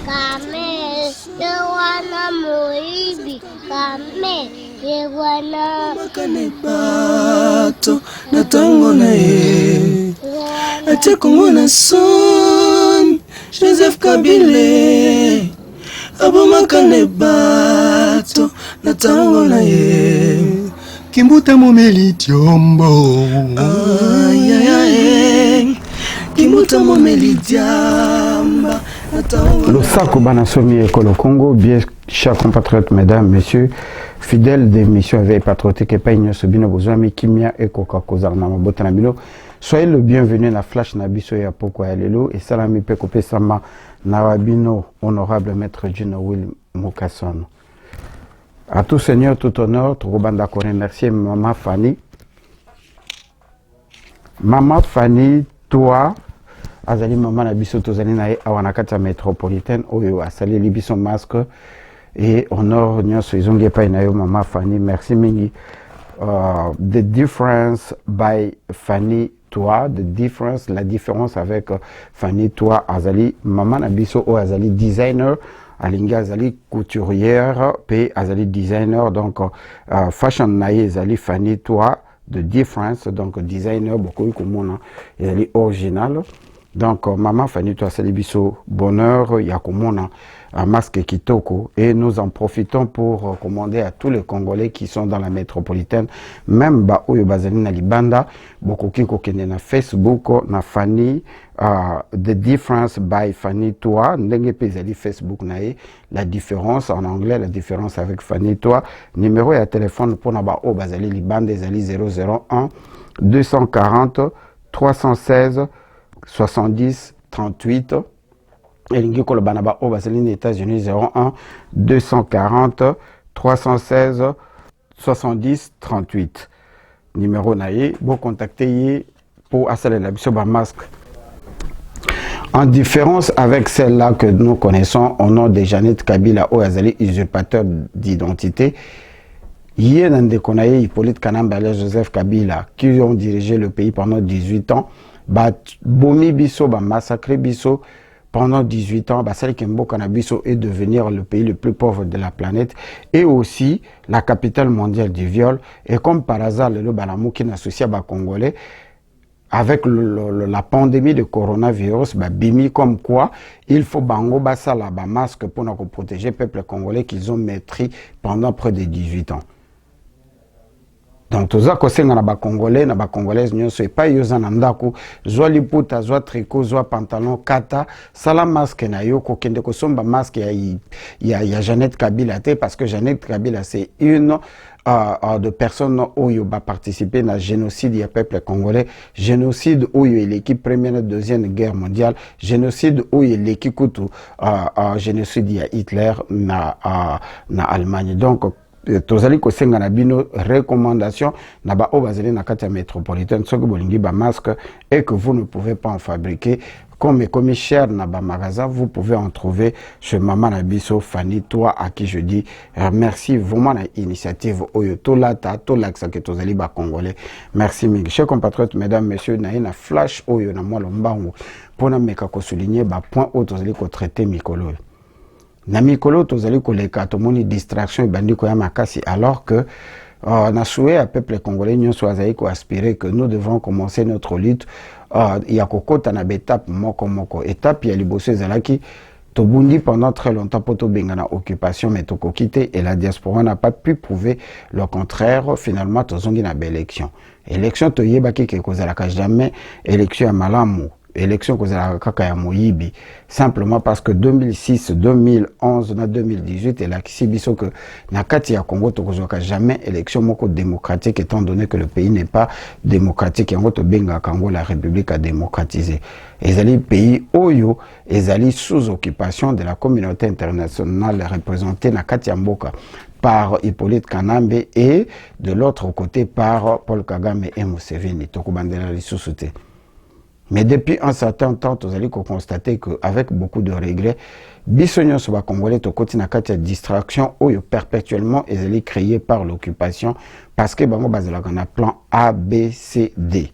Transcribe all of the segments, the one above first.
Kame, Yewana Moibi, Kame, Yewana Makane bato, na tango na ye. Ate Kongo na son, Joseph Kabila. Abo makane bato, na tango na ye. Kimbuta momeli tiombo. Ay, ay, ay. Kimbuta momeli diamba. Le Sako Banasomi École Congo, bien chers compatriotes, mesdames, messieurs, fidèles des missions éveil patriotique et païgne Sobino Bozwami, Kimia et Coca Kozarnama Botanabilo. Soyez le bienvenu à la Flash Nabiso et Apoko Alelo et Salami Pekope Sama Nawabino, honorable maître Gino Will Mukasson. À tout seigneur, tout honneur, Troubanda qu'on remercie Maman Fanny. Maman Fanny, toi, Azali Maman Nabiso Tozali Nae Awanakata métropolitaine, Oyo Asali Libiso Masque et honor Nyonso Izongi Painayo Maman Fanny, merci Mingi. The difference by Fanny, toi, la différence avec Fanny, toi, Azali Maman Nabiso ou Azali designer. Alinga Azali couturière, puis Azali designer, donc fashion naïe Azali Fanny toi, the difference, donc designer, beaucoup comme Azali original. Donc maman Fanny toi, c'est biso bonheur, yakomona masque kitoko et nous en profitons pour commander à tous les Congolais qui sont dans la métropolitaine, même ba oyo bazali na libanda, beaucoup qui kokende na Facebook na Fanny. The difference by Fanny toi, ndenge pezali Facebook nae, la différence en anglais, la différence avec Fanny toi, numéro et téléphone pour na ba o bazali libanda ezali 001 240 316 70 38. Et l'ingi ko le banaba o bazali les États-Unis 01 240 316 70 38. Numéro nae, bon contacter pour assaler la biso ba masque. En différence avec celle-là que nous connaissons au nom de Jeannette Kabila ou Azali, usurpateur d'identité, Yénande Konaye, Hippolyte Kanamba et Joseph Kabila, qui ont dirigé le pays pendant 18 ans, Bomi Bisso, massacré Bisso pendant 18 ans, Sali Kembo Kanabiso est devenir le pays le plus pauvre de la planète et aussi la capitale mondiale du viol. Et comme par hasard, le Balamou qui n'associe à Congolais, avec la pandémie de coronavirus, bimi comme quoi il faut bango basala ba masque pour nous protéger le peuple congolais qu'ils ont maîtris pendant près de 18 ans. Donc tout ça que na ba congolais na ba congolaise nyonso pas yoza na ndako zwa liputa zwa tricot zwa pantalon kata sala masque na yo ko kende ko somba masque ya Jeannette Kabila te parce que Jeannette Kabila c'est une de personnes où il va participer à génocide du peuple congolais, génocide où il y a l'équipe première et deuxième guerre mondiale, génocide où il y a l'équipe génocide de Hitler na Allemagne. Donc tozali ko senga na bino recommandation na ba obazeli na kati métropolitaine soki bolingi ba masque et que vous ne pouvez pas en fabriquer comme cher na ba magasin, vous pouvez en trouver chez Maman Nabiso Fanny toi à qui je dis merci vraiment la initiative oyo tolata tolaksa que tozali ba congolais. Merci mingi chers compatriotes, mesdames messieurs, na flash oyo na moi lombango pona meka ko souligner ba point oyo tozali ko traiter mikolo. Na mikolo tozali ko leka tomoni distraction bandi ko ya makasi alors que on a souhaité à peuple congolais nous soit aspirer que nous devons commencer notre lutte. Il y a kokota na étape moko étape ya liboso ezalaki tobundi pendant très longtemps pour tobengana occupation mais tokokite et la diaspora n'a pas pu prouver le contraire. Finalement tozongi na élection toyebaki ke kozalaka jamais élection ya malamu élection kozala kaka ya moyibi simplement parce que 2006 2011 na 2018 et la kibiso que na kati ya Congo tokozwaka jamais élection moko démocratique étant donné que le pays n'est pas démocratique yango to benga Congo la République a démocratisé ezali pays oyo ezali sous occupation de la communauté internationale représentée na kati ya mboka par Hippolyte Kanambe et de l'autre côté par Paul Kagame et Museveni tokobandela lisusu te. Mais depuis un certain temps, vous allez constater qu'avec beaucoup de regrets, Bissonio Soba Congolais, to continue à une distraction où perpétuellement ils allaient créer par l'occupation parce que bango bazala un plan A, B, C, D.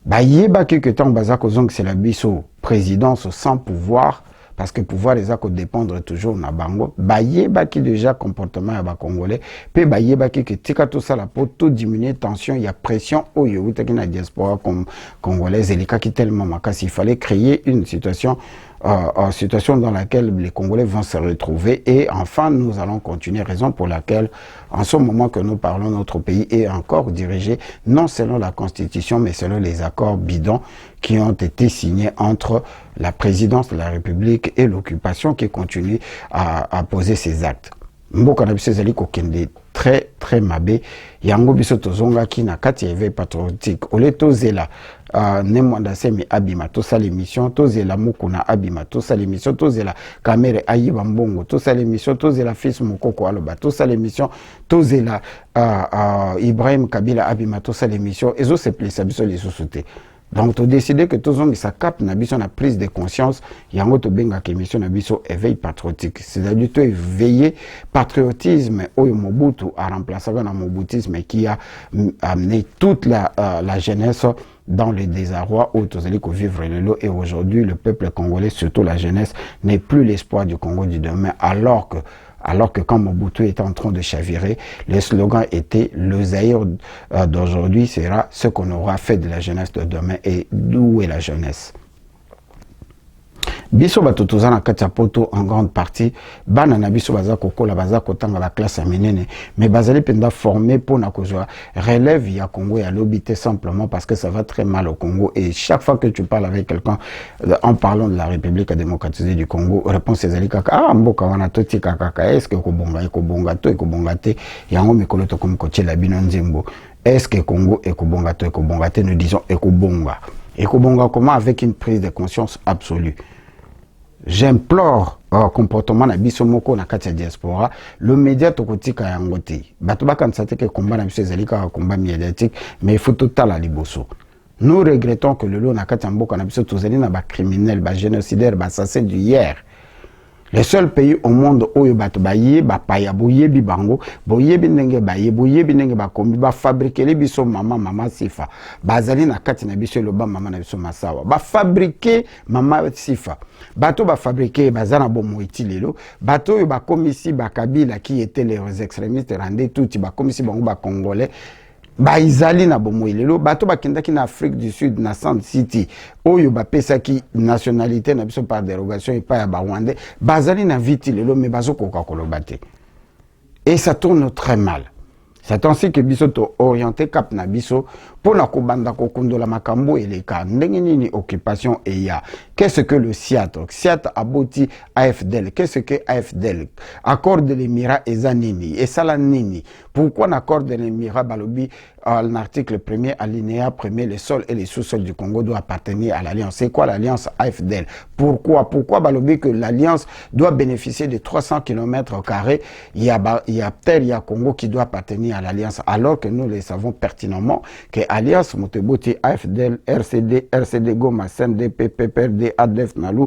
Bah yeba quelque temps bazako zong c'est la biso présidence sans pouvoir parce que pouvoir eza ko dépendre toujours na bango bayebaki déjà comportement ya ba congolais pe bayebaki que tika tout ça là pour tout diminuer tension il y a pression oyo utaki na diaspora comme congolaise elikaki tellement makasi il fallait créer une situation dans laquelle les Congolais vont se retrouver et enfin nous allons continuer, raison pour laquelle en ce moment que nous parlons, notre pays est encore dirigé non selon la constitution mais selon les accords bidons qui ont été signés entre la présidence de la République et l'occupation qui continue à poser ses actes. Mboka na biso ezali kokende très très mabe yango biso tozonga ki na kati éveil patriotique ole tozela ne mwanda semi abima tosala émission tozela mukuna abima tosala émission tozela kamere ayiba mbongo tosala émission tozela fils mukoko aloba tosala émission tozela Ibrahim Kabila abima tosala émission ezo se plisa biso les sociétés. Donc, tu as décidé que tous ont sa cap na biso na prise de conscience, yango to benga ke émission na biso éveil patriotique. C'est-à-dire tu éveiller patriotisme au Mobutu a remplacé le Mobutisme qui a amené toute la jeunesse dans le désarroi où tous allez vivre le lot et aujourd'hui le peuple congolais, surtout la jeunesse, n'est plus l'espoir du Congo du demain alors que quand Mobutu était en train de chavirer, le slogan était « Le Zaïre d'aujourd'hui sera ce qu'on aura fait de la jeunesse de demain » et d'où est la jeunesse. Biso bato tozana kati poto en grande partie bana na biso baza kokola baza kotanga la classe minene mais bazali penda formé pour na kozwa relève ya Congo ya lobité simplement parce que ça va très mal au Congo et chaque fois que tu parles avec quelqu'un en parlant de la République démocratisée du Congo réponse ezali kaka ah mboka wana toti kaka est-ce que ekobonga te yango mikolo to comme kotie la bino nzembo est-ce que Congo ekobonga te nous disons ekobonga comment avec une prise de conscience absolue. J'implore comportement na biso moko na kati ya diaspora le média tokotika yango te bato bakanisa te ke combat na biso ezali kaka combat médiatique mais il faut totala liboso. Nous regrettons que le lot na kati ya mboka na biso tozali na ba criminels ba génocidaires ba assassins du hier. Le seul pays au monde où bato baye ba paya boyebi bango boyebi ndenge baye boyebi ndenge bakomi ba fabriquer les biso mama sifa bazali na kati na biso loba mama na biso masawa ba fabriquer mama sifa bato ba fabriquer bazana bomo itilelo bato ba komisi ba Kabila qui étaient les extrémistes rendés tout ba komisi bango ba congolais ba izali na bomo ilelo bato bakendaki na Afrique du Sud na Sand City oyo ba pesaki nationalité na biso par dérogation et pas ya ba Rwandais bazali na viti lelo mais bazoko ka kolobate et ça tourne très mal. C'est ainsi que biso to orienté cap na biso pour na kobanda kokondola makambo eleka ndenge nini occupation et ya qu'est-ce que le SIAT aboti AFDL qu'est-ce que AFDL accord de l'Émirat ezanini et salanini pourquoi l'accord de l'Émirat balobi l'article 1er alinéa 1er les sols et les sous-sols du Congo doivent appartenir à l'alliance. C'est quoi l'alliance AFDL? Pourquoi balobi que l'alliance doit bénéficier de 300 km²? Il y a terre, il y a Congo qui doit appartenir à l'alliance alors que nous le savons pertinemment que alliance Moteboti AFDL RCD Goma CNDP PPRD ADF Nalu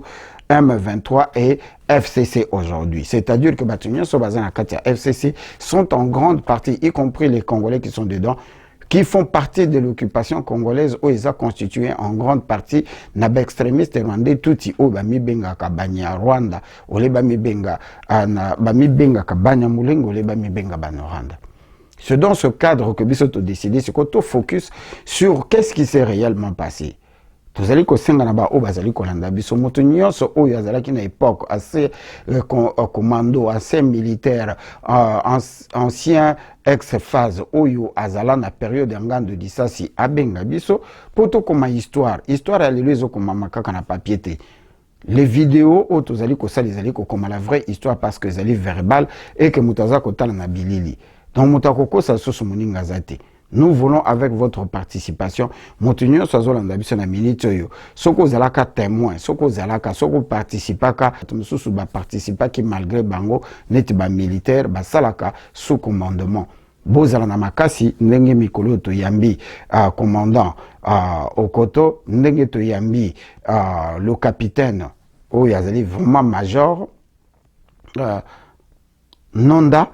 M23 et FCC aujourd'hui. C'est-à-dire que Batunion Sobazan Katia FCC sont en grande partie, y compris les Congolais qui sont dedans, qui font partie de l'occupation congolaise où ils ont constitué en grande partie naba extrémistes rwandais touti o bami benga kabanya Rwanda ole bami benga kabanya mulengo ole bami benga banoranda. C'est dans ce cadre que Bissoto décidé, c'est qu'on focus sur qu'est-ce qui s'est réellement passé. Tozali ko senga na ba o bazali ko landa biso moto nyonso o yazala ki na époque assez commando assez militaire ancien ex-phase oyo azala na période ngando disasi abenga biso poto koma histoire ya lelo ezo koma makaka na papier te. Les vidéos où tozali ko sali zali ko koma la vraie histoire parce que zali verbal et que mutaza ko tala na bilili. Donc mutakoko sa soso moninga zate. Nous voulons avec votre participation motunyo sazolanda biso na minute yo soko zalaka témoin soko zalaka soko participaka mususu ba participa qui malgré bango neti ba militaire ba salaka sous commandement bozala na makasi ndenge mikolo to yambi commandant Okoto ndenge to yambi le capitaine o yazali vraiment major Nonda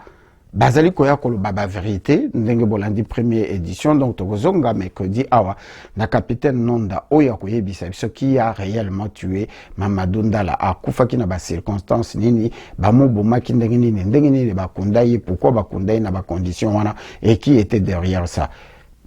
bazali koya koloba ba vérité ndenge bolandi première édition donc tokozonga mercredi awa na capitaine Nonda oya koyebisa biso qui a réellement tué Mamadou Ndala akufaki na ba circonstances nini bamobomaki ndenge nini bakunda ye pourquoi bakunda ye na ba conditions wana et qui était derrière ça.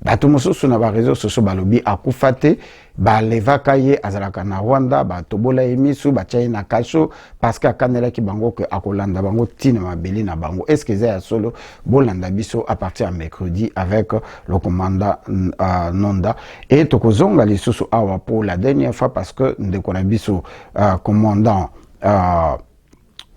Bato mosusu na ba réseaux sociaux balobi akufa te balevaka ye azalaka na Rwanda batobola ye misu batia ye na kasho parce que akanelaki bango ke akolanda bango tina mabeli na bango. Est-ce que ya solo bolanda biso à partir de mercredi avec le commandant Nonda et tokozonga lisusu awa pour la dernière fois parce que ndeko na biso commandant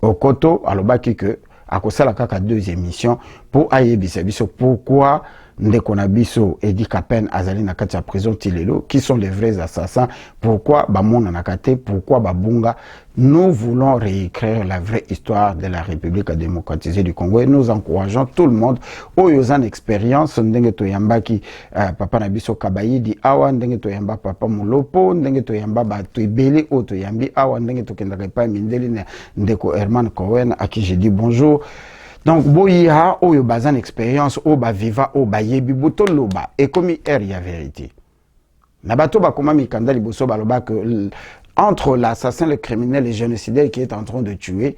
Okoto alobaki que akosala kaka 2 émissions pour ayebisa biso pourquoi ndeko na biso Edi Kapen azali na kati ya prison Tilelo, qui sont les vrais assassins, pourquoi bamona nakate, pourquoi babunga. Nous voulons réécrire la vraie histoire de la République démocratisée du Congo et nous encourageons tout le monde au yozan expérience ndenge to yambaki papa na biso Kabayidi awa ndenge to yamba papa Molopo ndenge to yamba ba to ebele o to yambi awa ndenge to kendaka pa mindeli ndeko Herman Cohen à qui j'ai dit bonjour. Donc, boya, oyo bazan expérience, o ba viva, o ba yebi, boto loba, et comme il y a vérité. Nabato ba koma mikanda liboso baloba que entre l'assassin, le criminel, le génocidaire qui est en train de tuer,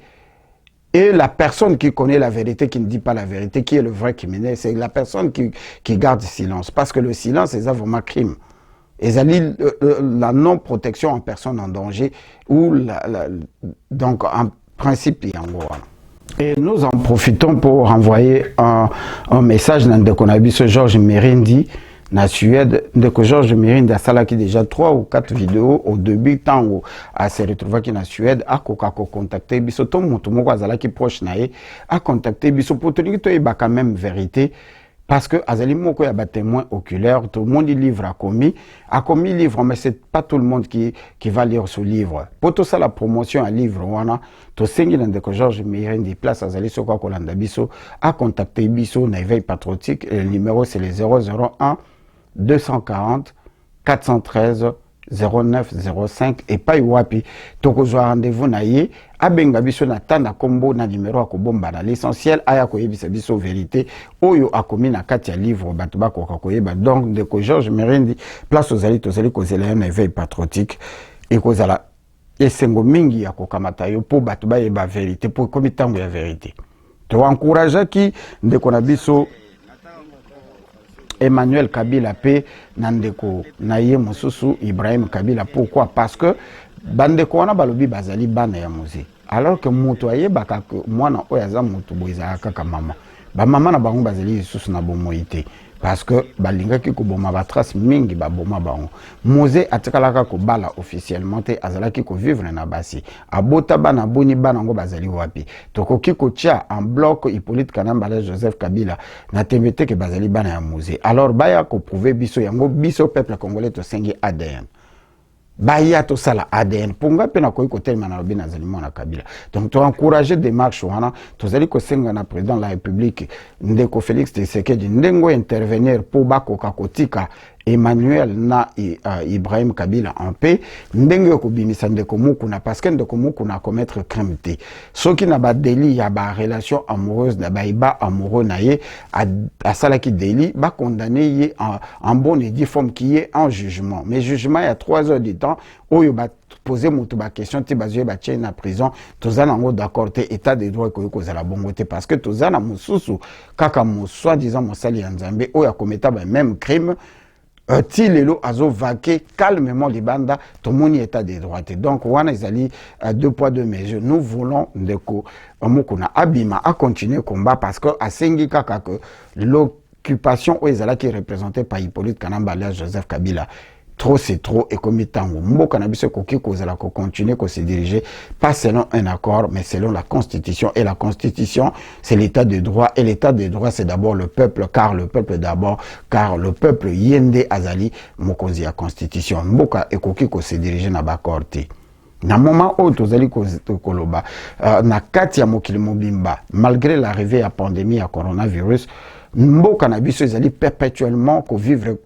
et la personne qui connaît la vérité, qui ne dit pas la vérité, qui est le vrai criminel, c'est la personne qui garde silence. Parce que le silence, c'est vraiment crime. Et la non-protection en personne en danger, ou donc en principe, il y a un gros. Et nous en profitons pour envoyer un message dans Ndekonabiso Georges Merindi, na Suède, Ndeko Georges Merindi a salaki déjà 3 ou 4 vidéos au début, tant où à se retrouver qui na Suède, a contacté biso, tout le monde a salaki proche nae, a contacté biso, pour tenir que il y a quand même vérité. Parce que Azali Moko y a des témoins oculaires, tout le monde livre a commis livre, mais c'est pas tout le monde qui va lire ce livre. Pour tout ça, la promotion à livre, wana, to sengi dans que Georges Merindi place Azali Soko Kolanda Biso, a contacté Biso, na éveil patriotique, et le numéro c'est le 001 240 413 0905 et pas wapi tokozwa rendez-vous na ye abenga biso na tanda kombo na numéro akobomba na l'essentiel aya koyebisa biso vérité oyo akomi na kati ya livre bato bakoka koyeba. Donc ndeko Georges Merindi place ozali tozali kozela na éveil patriotique et kozala esengo mingi ya kokamata yo po bato bayeba vérité po komi tango ya vérité to encourage ki ndeko na biso Emmanuel Kabila pe nandeko naye mosusu Ibrahim Kabila. Pourquoi? Parce que bandeko wana balobi bazali bana ya musée, alors que mutu ayebaka que mwana oyaza mutu boiza kaka mama ba mama na bango bazali susu na bomoité parce que balingaki ko boma ba trace mingi ba boma bango. Musée atikalaka ko bala officiellement te azalaki ko vivre na basi abota bana boni bana ngo bazali wapi tokoki ko tia en bloc Hippolyte Kanambala Joseph Kabila na temete ke bazali bana ya musée. Alors baya ko prouver biso yango biso peuple congolais to sengi ADN baya to sala ADN ponga pena koyi ko telma na lobina zali mona Kabila. Donc to encourager démarche wana to zali ko senga na président de la République ndeko Félix Tshisekedi ndengo intervenir pour bako kakotika Emmanuel na Ibrahim Kabila en paix ndenge ko bimisa ndeko mukuna parce que ndeko mukuna commettre crime te soki na ba délit ya ba relation amoureuse na ba iba amoureux na ye a salaki délit ba condamner ye en bonne et due forme qui est en jugement. Mais jugement il y a 3 heures du temps oyo ba poser mutu ba question ti bazue ba tien na prison tozana ngo d'accord te état de droit ko kozala bongo te parce que tozana mususu kaka mo soi-disant mosali ya Nzambe oyo akometa ba même crime Tilelo azo vaqué calmement libanda tomoni état de droit. Donc wana izali 2 poids 2 mesures. Nous voulons ndeko mokuna abima a continuer combat parce que asengi kaka que l'occupation o ezala qui est représentée par Hippolyte Kanambala Joseph Kabila trop c'est trop et comme tango mboka na biso koki kozala ko continuer ko se diriger pas selon un accord mais selon la constitution et la constitution c'est l'état de droit et l'état de droit c'est d'abord le peuple car le peuple d'abord car le peuple yende azali mokonzi ya constitution mboka ekoki ko se diriger na bakor te na moment où tozali koloba na kati ya mokili mobimba malgré l'arrivée ya pandémie ya coronavirus mboka na biso ezali perpétuellement ko vivre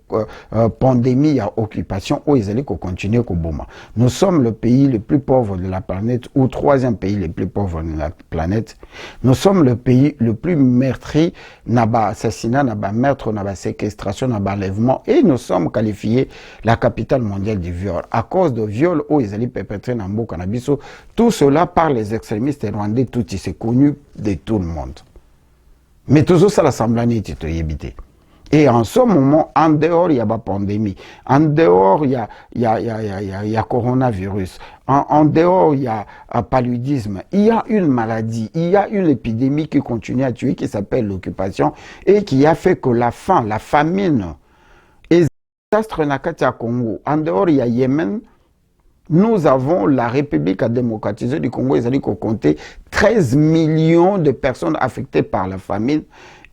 pandémie ya occupation ou ezali ko continuer ko boma. Nous sommes le pays le plus pauvre de la planète ou troisième pays le plus pauvre de la planète. Nous sommes le pays le plus meurtri na ba assassinat, na ba meurtre, na ba séquestration, na ba enlèvement et nous sommes qualifiés la capitale mondiale du viol à cause de viols ou ezali perpétrés na mboka na biso. Tout cela par les extrémistes rwandais, tout c'est connu de tout le monde. Mais toujours ça l'Assemblée est évité. Et en ce moment, en dehors, il y a la pandémie. En dehors, il y a coronavirus. En dehors, il y a paludisme. Il y a une maladie, il y a une épidémie qui continue à tuer, qui s'appelle l'occupation, et qui a fait que la faim, la famine, et désastre Nakatia Congo. En dehors, il y a Yémen. Nous avons la République démocratisée du Congo, ils ont compté 13 millions de personnes affectées par la famine.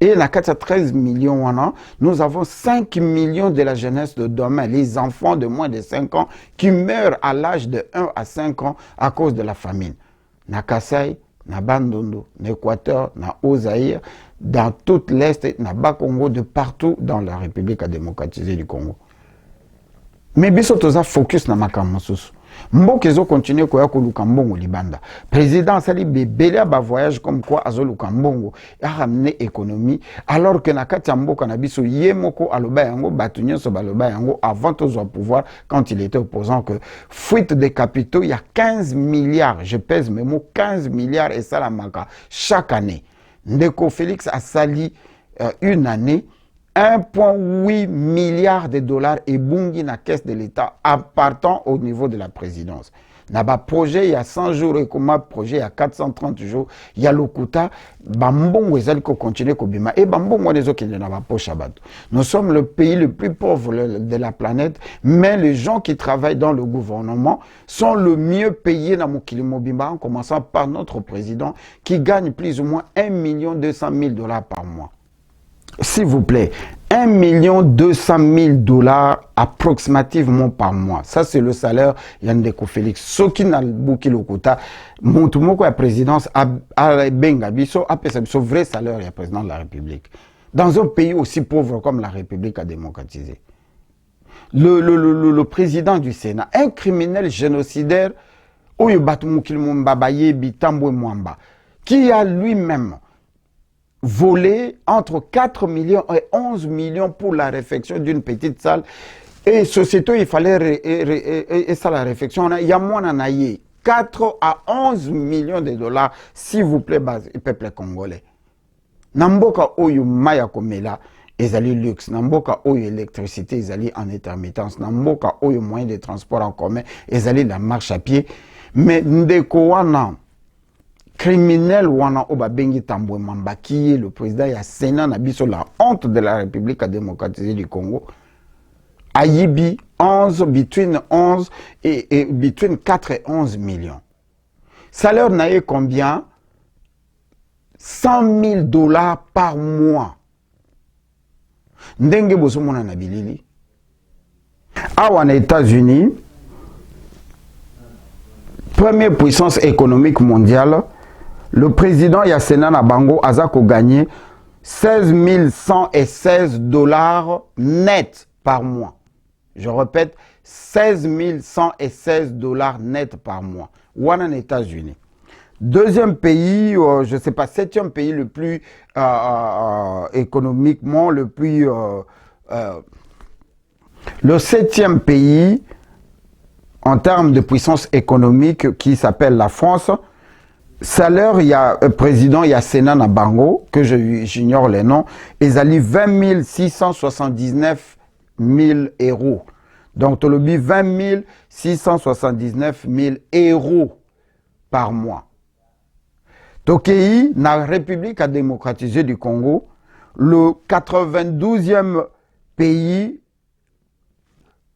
Et dans 13 millions, nous avons 5 millions de la jeunesse de demain, les enfants de moins de 5 ans qui meurent à l'âge de 1 à 5 ans à cause de la famine. Na Kasai, na Bandundu, na Équateur, na Ozaïre, dans tout l'Est, na Bas-Congo, de partout dans la République démocratisée du Congo. Mais biso toza focus na makambo susu. Mboka ezo continue koya koluka mbongo libanda. Président sali bebele ba voyage comme quoi azo luka mbongo a ramener économie alors que na kati ya mboka na biso ye moko aloba yango batu nyonso baloba yango avant tozwa pouvoir quand il était opposant que fuite des capitaux il y a 15 milliards, je pèse mes mots 15 milliards et ça la maka chaque année. Ndeko Félix a sali une année 1,8 milliard de dollars et bungi na caisse de l'État appartant au niveau de la présidence. Naba projet il y a 100 jours et comme projet il y a 430 jours, il y a l'Okuta, bambongo ezali ko continuer ko bima et bambongo les autres qui ne naba poche abato. Nous sommes le pays le plus pauvre de la planète, mais les gens qui travaillent dans le gouvernement sont le mieux payés dans Mokili Mobimba en commençant par notre président qui gagne plus ou moins 1,2 million par mois. S'il vous plaît, 1,2 million approximativement par mois. Ça, c'est le salaire Yandeko Félix. Ce qui n'a bouki l'okota, montumoko la présidence a benga biso a son vrai salaire ya président de la République. Dans un pays aussi pauvre comme la République démocratisé. Le président du Sénat, un criminel génocidaire, qui a lui-même volé entre 4 millions et 11 millions pour la réfection d'une petite salle. Et société, il fallait et ça la réfection. Il y a moins en aïe. 4 à 11 millions de dollars, s'il vous plaît, peuple congolais. Namboka oyo maya komela, ezali luxe. Namboka oyo électricité, ezali en intermittence. Namboka oyo moyen de transport en commun, ezali la marche à pied. Mais ndeko wana criminel wana oba bengi Tambwe Mamba qui est le président ya Sénat na biso la honte de la République démocratisée du Congo Ayibi 11 between 11 et between 4 et 11 millions. Salaire nae combien? 100 000 dollars par mois. Ndenge boso mona na bilili. Awa na États-Unis, première puissance économique mondiale, le président Yassena Nabango Azako gagné 16 116 dollars net par mois. Je répète, 16 116 dollars net par mois. Ou en États-Unis. Deuxième pays, je ne sais pas, septième pays le plus économiquement, le plus... le septième pays en termes de puissance économique qui s'appelle la France. Salaire, il y a président, il y a Sénat Nabango, que j'ignore les noms, ils allaient 20 679 000 euros. Donc, tu le dis 20 679 000 euros par mois. Tokei, la République démocratisée du Congo, le 92e pays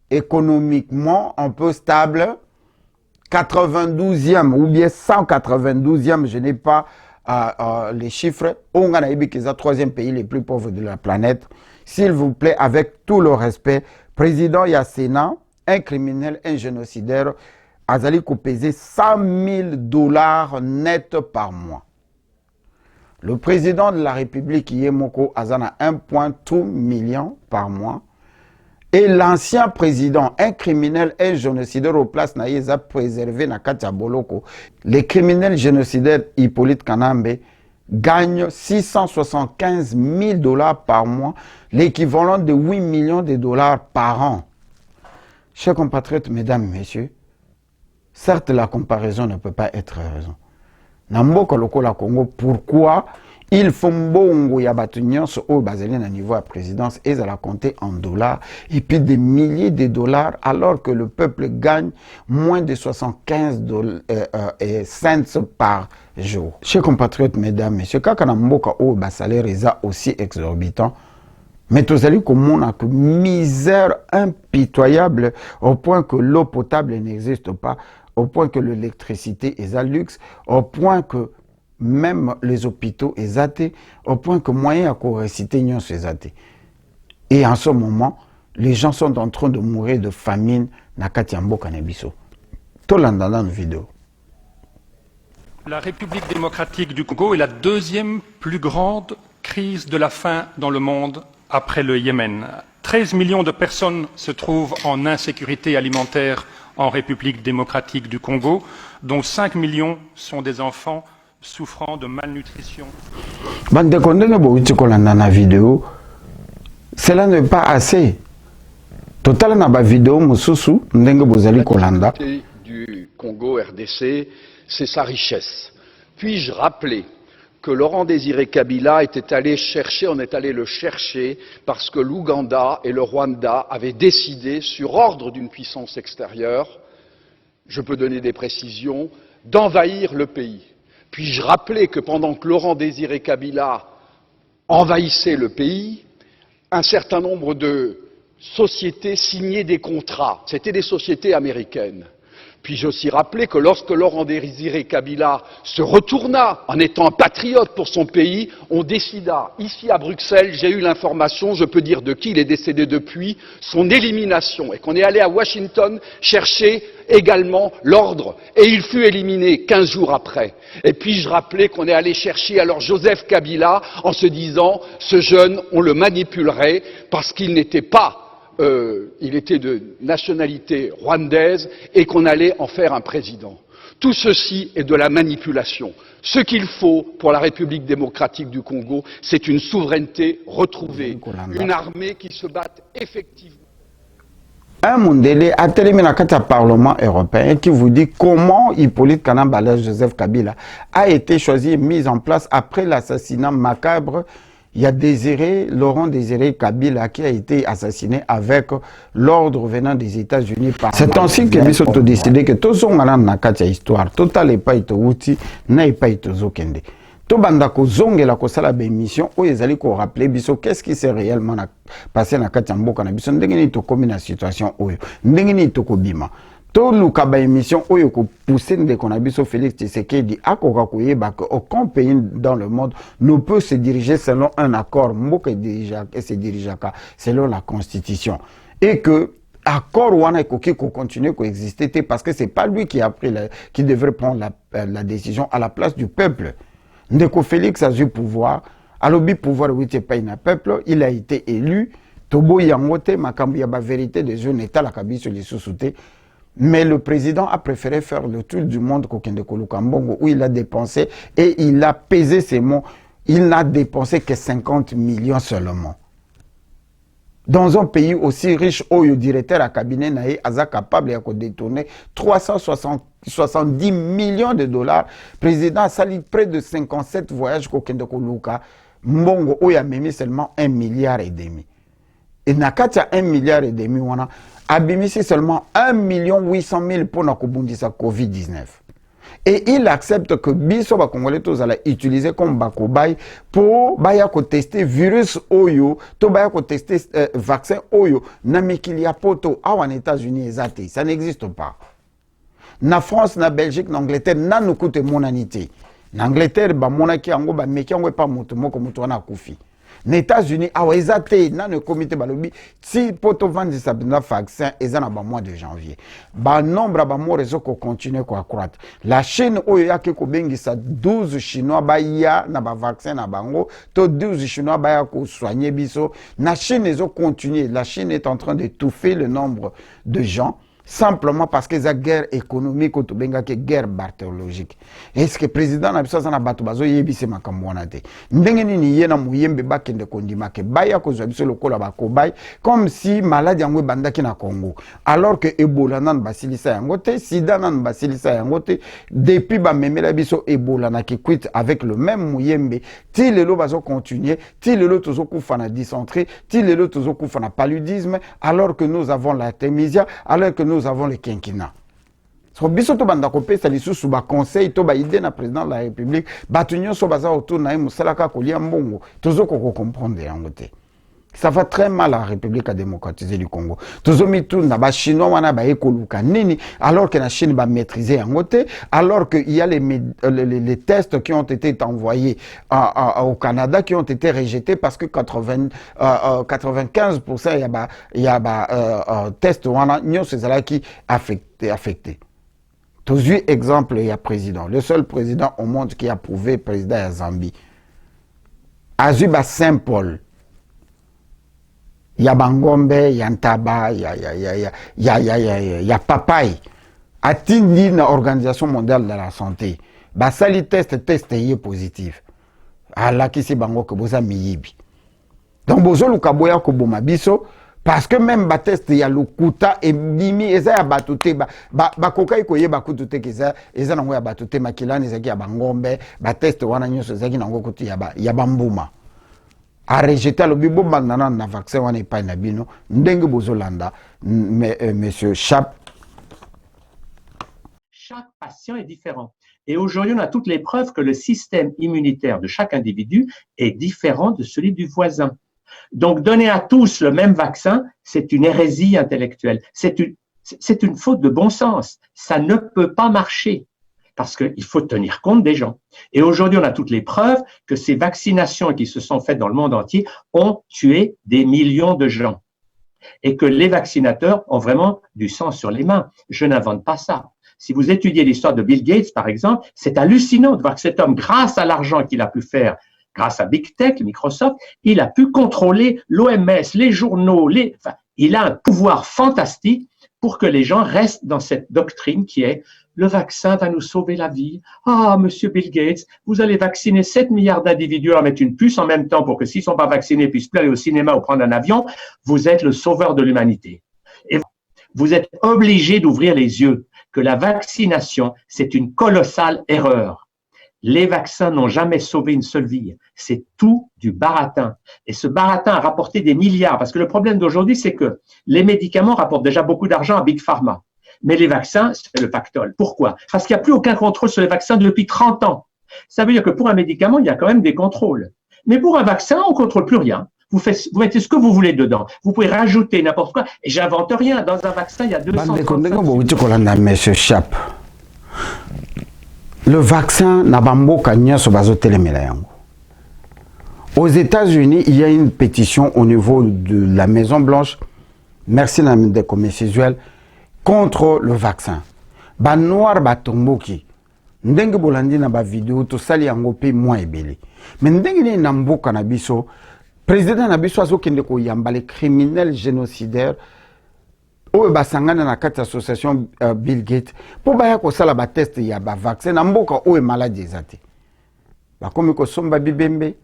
économiquement un peu stable, 92e ou bien 192e, je n'ai pas les chiffres, on a dit que c'est le troisième pays le plus pauvre de la planète. S'il vous plaît, avec tout le respect, président Yassena, un criminel, un génocidaire, Azali ko pesé 100 000 dollars net par mois. Le président de la République, Yemoko Azana, 1,2 million par mois. Et l'ancien président, un criminel, un génocidaire au place naïza préservé na Katia Boloko. Les criminels génocidaires Hippolyte Kanambe gagnent 675 000 dollars par mois, l'équivalent de 8 millions de dollars par an. Chers compatriotes, mesdames, messieurs, certes la comparaison ne peut pas être raison. Namboka lokola Congo, pourquoi il faut mbongo ya batu nyonso au bazali na niveau à présidence et à la compter en dollars et puis des milliers de dollars alors que le peuple gagne moins de 75 cents par jour. Chers compatriotes, mesdames, messieurs, kaka na mboka au salaire eza aussi exorbitant, mais tozali komona que misère impitoyable au point que l'eau potable n'existe pas, au point que l'électricité est à luxe, au point que même les hôpitaux est athée, au point que moyen à co-réciter n'y est athée. Et en ce moment, les gens sont en train de mourir de famine na Katiambo Kanebiso. Tout l'endant dans une vidéo. La République démocratique du Congo est la deuxième plus grande crise de la faim dans le monde après le Yémen. 13 millions de personnes se trouvent en insécurité alimentaire en République démocratique du Congo, dont 5 millions sont des enfants souffrant de malnutrition. Vidéo, cela n'est pas assez. Total na ba vidéo mususu ndenge bozali kolanda. Du Congo RDC, c'est sa richesse. Puis-je rappeler que Laurent Désiré Kabila était allé chercher, on est allé le chercher parce que l'Ouganda et le Rwanda avaient décidé, sur ordre d'une puissance extérieure, je peux donner des précisions, d'envahir le pays. Puis-je rappeler que pendant que Laurent Désiré Kabila envahissait le pays, un certain nombre de sociétés signaient des contrats. C'était des sociétés américaines. Puis-je aussi rappeler que lorsque Laurent Désiré Kabila se retourna en étant un patriote pour son pays, on décida, ici à Bruxelles, j'ai eu l'information, je peux dire de qui il est décédé depuis, son élimination, et qu'on est allé à Washington chercher également l'ordre, et il fut éliminé 15 jours après. Et puis-je rappeler qu'on est allé chercher alors Joseph Kabila en se disant, ce jeune, on le manipulerait parce qu'il n'était pas il était de nationalité rwandaise et qu'on allait en faire un président. Tout ceci est de la manipulation. Ce qu'il faut pour la République démocratique du Congo, c'est une souveraineté retrouvée, une armée qui se batte effectivement. Un Mundele a terminé le Parlement européen qui vous dit comment Hippolyte Kanambala Joseph Kabila a été choisi et mis en place après l'assassinat macabre. Il y a Laurent Désiré Kabila qui a été assassiné avec l'ordre venant des États-Unis. C'est ainsi que nous avons décidé que tous les gens dans cette histoire, tout n'est pas été outil, n'est pas été zokende. Tout banda ko zonge la ko sala be émission où ils allaient ko rappeler biso qu'est-ce qui s'est réellement passé dans cette mboka na biso ndenge ni to komi na situation oyo ndenge ni to ko bima. Tout le cas émission où il poussé de Konabiso Félix Tshisekedi à Kokakouyeba qu'aucun pays dans le monde ne peut se diriger selon un accord se dirige selon la Constitution et que accord wana qui continue à exister parce que c'est pas lui qui a pris qui devrait prendre la décision à la place du peuple. Ndeko Félix a eu pouvoir, à l'objet pouvoir oui pas un peuple, il a été élu. Tobo yangote makambu ya ba vérité des jeunes états la kabiso les sous-soutés. Mais le président a préféré faire le tour du monde où il a dépensé et il a pesé ses mots. Il n'a dépensé que 50 millions seulement. Dans un pays aussi riche où le directeur à cabinet n'a capable de détourner 370 millions de dollars, le président a sali près de 57 voyages Mbongo où il a mis seulement 1,5 milliard. Et Nakatia 1,5 milliard, on a abimisi seulement 1,8 million pour la Covid-19. Et il accepte que biso ba Congolais tous allons utiliser comme bakobay pour tester virus oyo, to tester vaccin oyo, na mikilia poto en États-Unis ezate, ça n'existe pas. Na France, na Belgique, na Angleterre, na nous coûte monanité. Na Angleterre ba monaki ango ba meki ango pa mutu moko mutu wana kufi. na États-Unis awa ezate na le comité balobi si poto vandisa na vaccin ezana ba mois de janvier ba nombre ba mort ezoko continuer ko accroître la Chine oyo yake ko bengisa 12 chinois ba ya na ba vaccin na bango to 12 chinois ba ya ko soigner biso na Chine ezo continuer la Chine est en train d'étouffer le nombre de gens simplement parce que la guerre économique ou benga que guerre bactériologique. Est-ce que le président na biso na bato bazo yebise makambo wana te. Ndenge nini ye na muyembe bakende kondima ke baya ko zo biso lokola bakobai comme si maladie yango bandaki na Congo. Alors que Ebola nan basilisa yango te, sida nan basilisa yango te, depuis ba memela biso Ebola na ki quit avec le même muyembe, ti lelo bazo continuer, ti lelo tozo kufa na dysenterie, ti lelo tozo kufa na paludisme alors que nous avons l'artémisia, alors que nous avons le quinquennat. So biso to banda ko pesa lisusu ba conseil to ba idée na président de la République batunyo so baza autour na musalaka ko lia mbongo tozo ko comprendre yango te. Ça va très mal à la République démocratisée du Congo. Tozomi tout na ba chinois wana ba ekoluka nini alors que la Chine va maîtriser yango te alors que il y a les tests qui ont été envoyés au Canada qui ont été rejetés parce que 95% il y a test wana nyos ezalaki affecté. Tous exemple il y a président, le seul président au monde qui a prouvé président à Zambie. Azuba Saint-Paul. Il y a Bangombe, il y a Ntaba, il y a Papaye. Atindi na Organisation mondiale de la santé. Basali test est positif. Allah qui si bango que boza miyibi. Donc bozo lukaboya ko boma biso parce que même ba test ya lukuta et bimi eza ya batute ba kokai ko yeba kutute kiza eza nango ya batute makilani ezaki ya Bangombe ba test wana nyoso ezaki nango kuti ya bambuma. A rejeter le bibo bandana na vaccin wana epai na bino ndenge bozolanda monsieur Chap. Chaque patient est différent. Et aujourd'hui, on a toutes les preuves que le système immunitaire de chaque individu est différent de celui du voisin. Donc, donner à tous le même vaccin, c'est une hérésie intellectuelle. C'est une faute de bon sens. Ça ne peut pas marcher. Parce qu'il faut tenir compte des gens. Et aujourd'hui, on a toutes les preuves que ces vaccinations qui se sont faites dans le monde entier ont tué des millions de gens. Et que les vaccinateurs ont vraiment du sang sur les mains. Je n'invente pas ça. Si vous étudiez l'histoire de Bill Gates, par exemple, c'est hallucinant de voir que cet homme, grâce à l'argent qu'il a pu faire, grâce à Big Tech, Microsoft, il a pu contrôler l'OMS, les journaux, enfin, il a un pouvoir fantastique pour que les gens restent dans cette doctrine qui est le vaccin va nous sauver la vie. Ah, monsieur Bill Gates, vous allez vacciner 7 milliards d'individus à mettre une puce en même temps pour que s'ils ne sont pas vaccinés, ils puissent plus aller au cinéma ou prendre un avion. Vous êtes le sauveur de l'humanité. Et vous êtes obligé d'ouvrir les yeux que la vaccination, c'est une colossale erreur. Les vaccins n'ont jamais sauvé une seule vie. C'est tout du baratin. Et ce baratin a rapporté des milliards. Parce que le problème d'aujourd'hui, c'est que les médicaments rapportent déjà beaucoup d'argent à Big Pharma. Mais les vaccins, c'est le pactole. Pourquoi? Parce qu'il n'y a plus aucun contrôle sur les vaccins depuis 30 ans. Ça veut dire que pour un médicament, il y a quand même des contrôles. Mais pour un vaccin, on ne contrôle plus rien. Vous mettez ce que vous voulez dedans. Vous pouvez rajouter n'importe quoi. Et j'invente rien. Dans un vaccin, il y a 235... Monsieur Chap, le vaccin n'a pas aux États-Unis, il y a une pétition au niveau de la Maison Blanche. Merci, Namide Commissuel. Contre le vaccin. Ba noir ba tomboki. Ndenge bolandi na ba vidéo to sali yango pe moins ebele. Mais ndenge ni na mboka na biso, président na biso azokende ko yamba les criminels génocidaires oyo basangana na kati association Bill Gates po ba ya ko sala ba test ya ba vaccin na mboka oyo maladie ezate. Ba komi ko somba bibembe,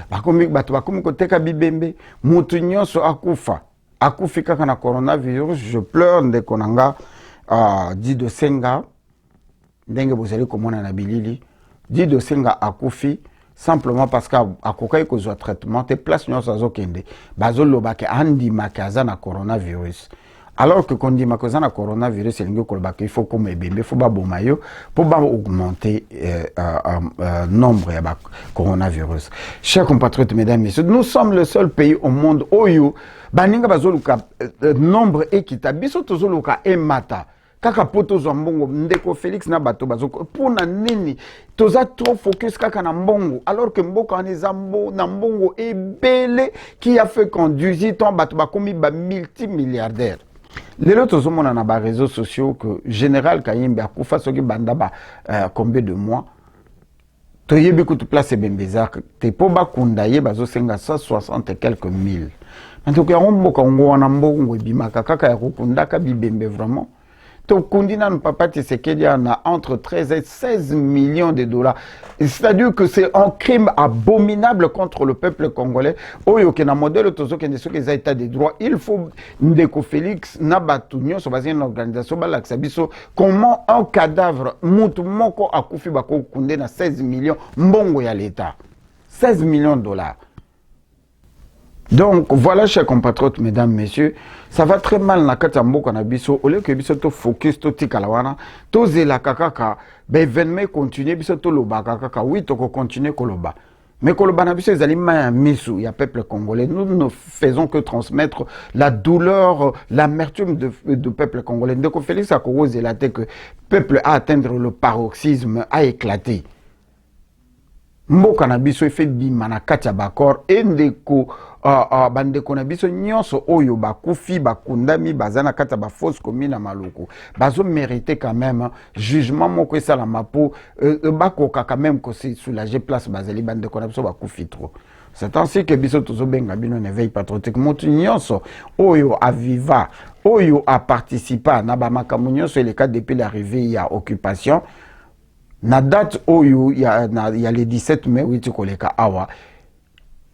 ba komi bato ba komi ko teka bibembe, mutu nyonso akufa. Akufika kana coronavirus, je pleure de konanga Dido Senga, ndenge bozali komona na bilili, Dido Senga akufi simplement parce que akokai ko zo traitement te place nyonso azokende, bazoloba ke andima ke azana coronavirus. Alors que quand on dit que na coronavirus, il faut comme bébé, il faut bomayo pour augmenter nombre de coronavirus. Chers compatriotes, mesdames et messieurs, nous sommes le seul pays au monde où baninga bazoluka nombre équitable, biso tozoluka emata. kaka poto zo mbongo ndeko Félix na bato bazoko pona nini toza trop focus kaka na mbongo alors que mboka en ezambo na mbongo ebele qui a fait conduire ton bato bakomi ba multimilliardaire. Lelo tozomona na ba réseaux sociaux que général Kayimbe akufa soki banda ba combien de mois toyebi kutu place bembeza te po bakunda ye bazosenga 160 et quelques mille. En tout cas, on wana mbongo ebimaka kaka ya kokundaka bibembe vraiment. To kundina no papa Tshisekedi a entre 13 et 16 millions de dollars. C'est-à-dire que c'est un crime abominable contre le peuple congolais. Oyo ke na modèle tozo ke ndeso ke za état de droit, il faut ndeko Félix na batu nyonso bazi une organisation balakisa biso comment un cadavre mutu moko akufi bako kunde na 16 millions mbongo ya l'état. 16 millions de dollars. Donc voilà, chers compatriotes, mesdames, messieurs, ça va très mal na kati ya mboka na biso. Au lieu que biso to focus to tikala wana, to zela kaka, ben événement continue biso to loba kaka, oui to continuer koloba. Mais koloba na biso ezali ma misu ya peuple congolais. Nous ne faisons que transmettre la douleur, l'amertume de peuple congolais. Donc Félix a zelaté que peuple a atteindre le paroxysme, a éclaté. Mboka na biso fait bima na kati ya bakor endeko bandeko na biso nyonso oyo bakufi bakundami bazana kati ya ba fausse commune na Maluku bazo mériter quand même jugement moko esala mapo bakoka quand même ko se soulager place bazali bandeko na biso bakufi trop. C'est ainsi que biso tozo benga bino ne veille patriotique motu nyonso oyo aviva oyo a participer na ba makambo nyonso le cas depuis l'arrivée ya occupation. Na date oyo ya le 17 mai witi koleka awa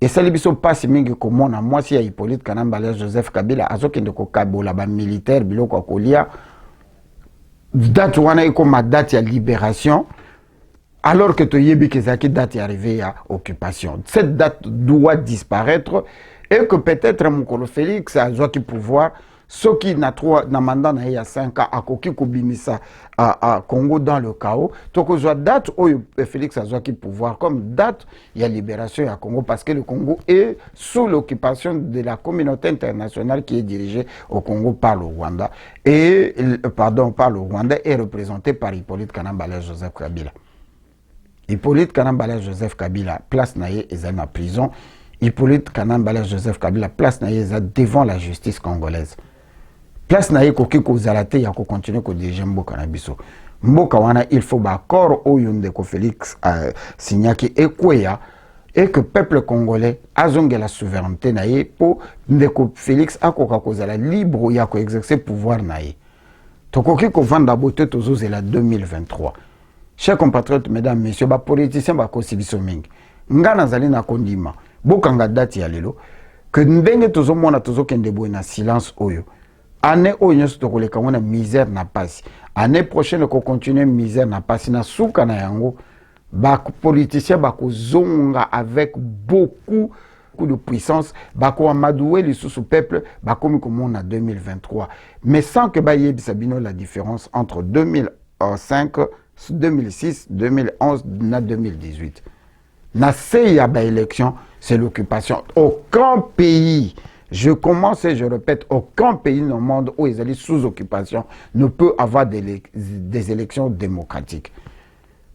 et ça biso passe mingi komona mwasi ya Hippolyte Kanambala Joseph Kabila azokende ko kabola ba militaire biloko kolia date wana iko ma date ya libération alors que toyebi kezaki date ya arrivée ya occupation. Cette date doit disparaître et que peut-être Mokolo Félix azwaki pouvoir ceux qui na mandat na ya 5 ans à koki kobimisa à Congo dans le chaos. Donc aujourd'hui date où Félix Azouaki pouvoir comme date il y a libération à Congo parce que le Congo est sous l'occupation de la communauté internationale qui est dirigée au Congo par le Rwanda et par le Rwanda est représenté par Hippolyte Kanambala Joseph Kabila. Hippolyte Kanambala Joseph Kabila place naye est en prison. Hippolyte Kanambala Joseph Kabila place naye est devant la justice congolaise. Place naye koki kozalate ya ko continuer ko diriger mboka na biso. Mboka wana il faut ba accord oyo ndeko Félix signaki ekweya et que peuple congolais azonge la souveraineté naye po ndeko Félix akoka kozala libre ya ko exercer pouvoir naye. Tokoki ko vanda bote tozo la 2023. Chers compatriotes, mesdames, messieurs, ba politiciens ba kosibiso mingi. Ngana zali na kondima. Bokanga date ya lelo que ndenge tozo mona tozo kende boye na silence oyo. Année oyo nyonso tokoleka wana misère na pasi. Année prochaine ko continuer misère na pasi na suka na yango ba politiciens ba kozonga avec beaucoup de puissance ba ko amadouer les sous peuple ba komi comme en 2023 mais sans que ba yebisa bino la différence entre 2005 2006 2011 na 2018 na seya ba élection c'est l'occupation. Aucun pays, je commence et je répète, aucun pays dans le monde où ils sont sous occupation ne peut avoir des élections démocratiques.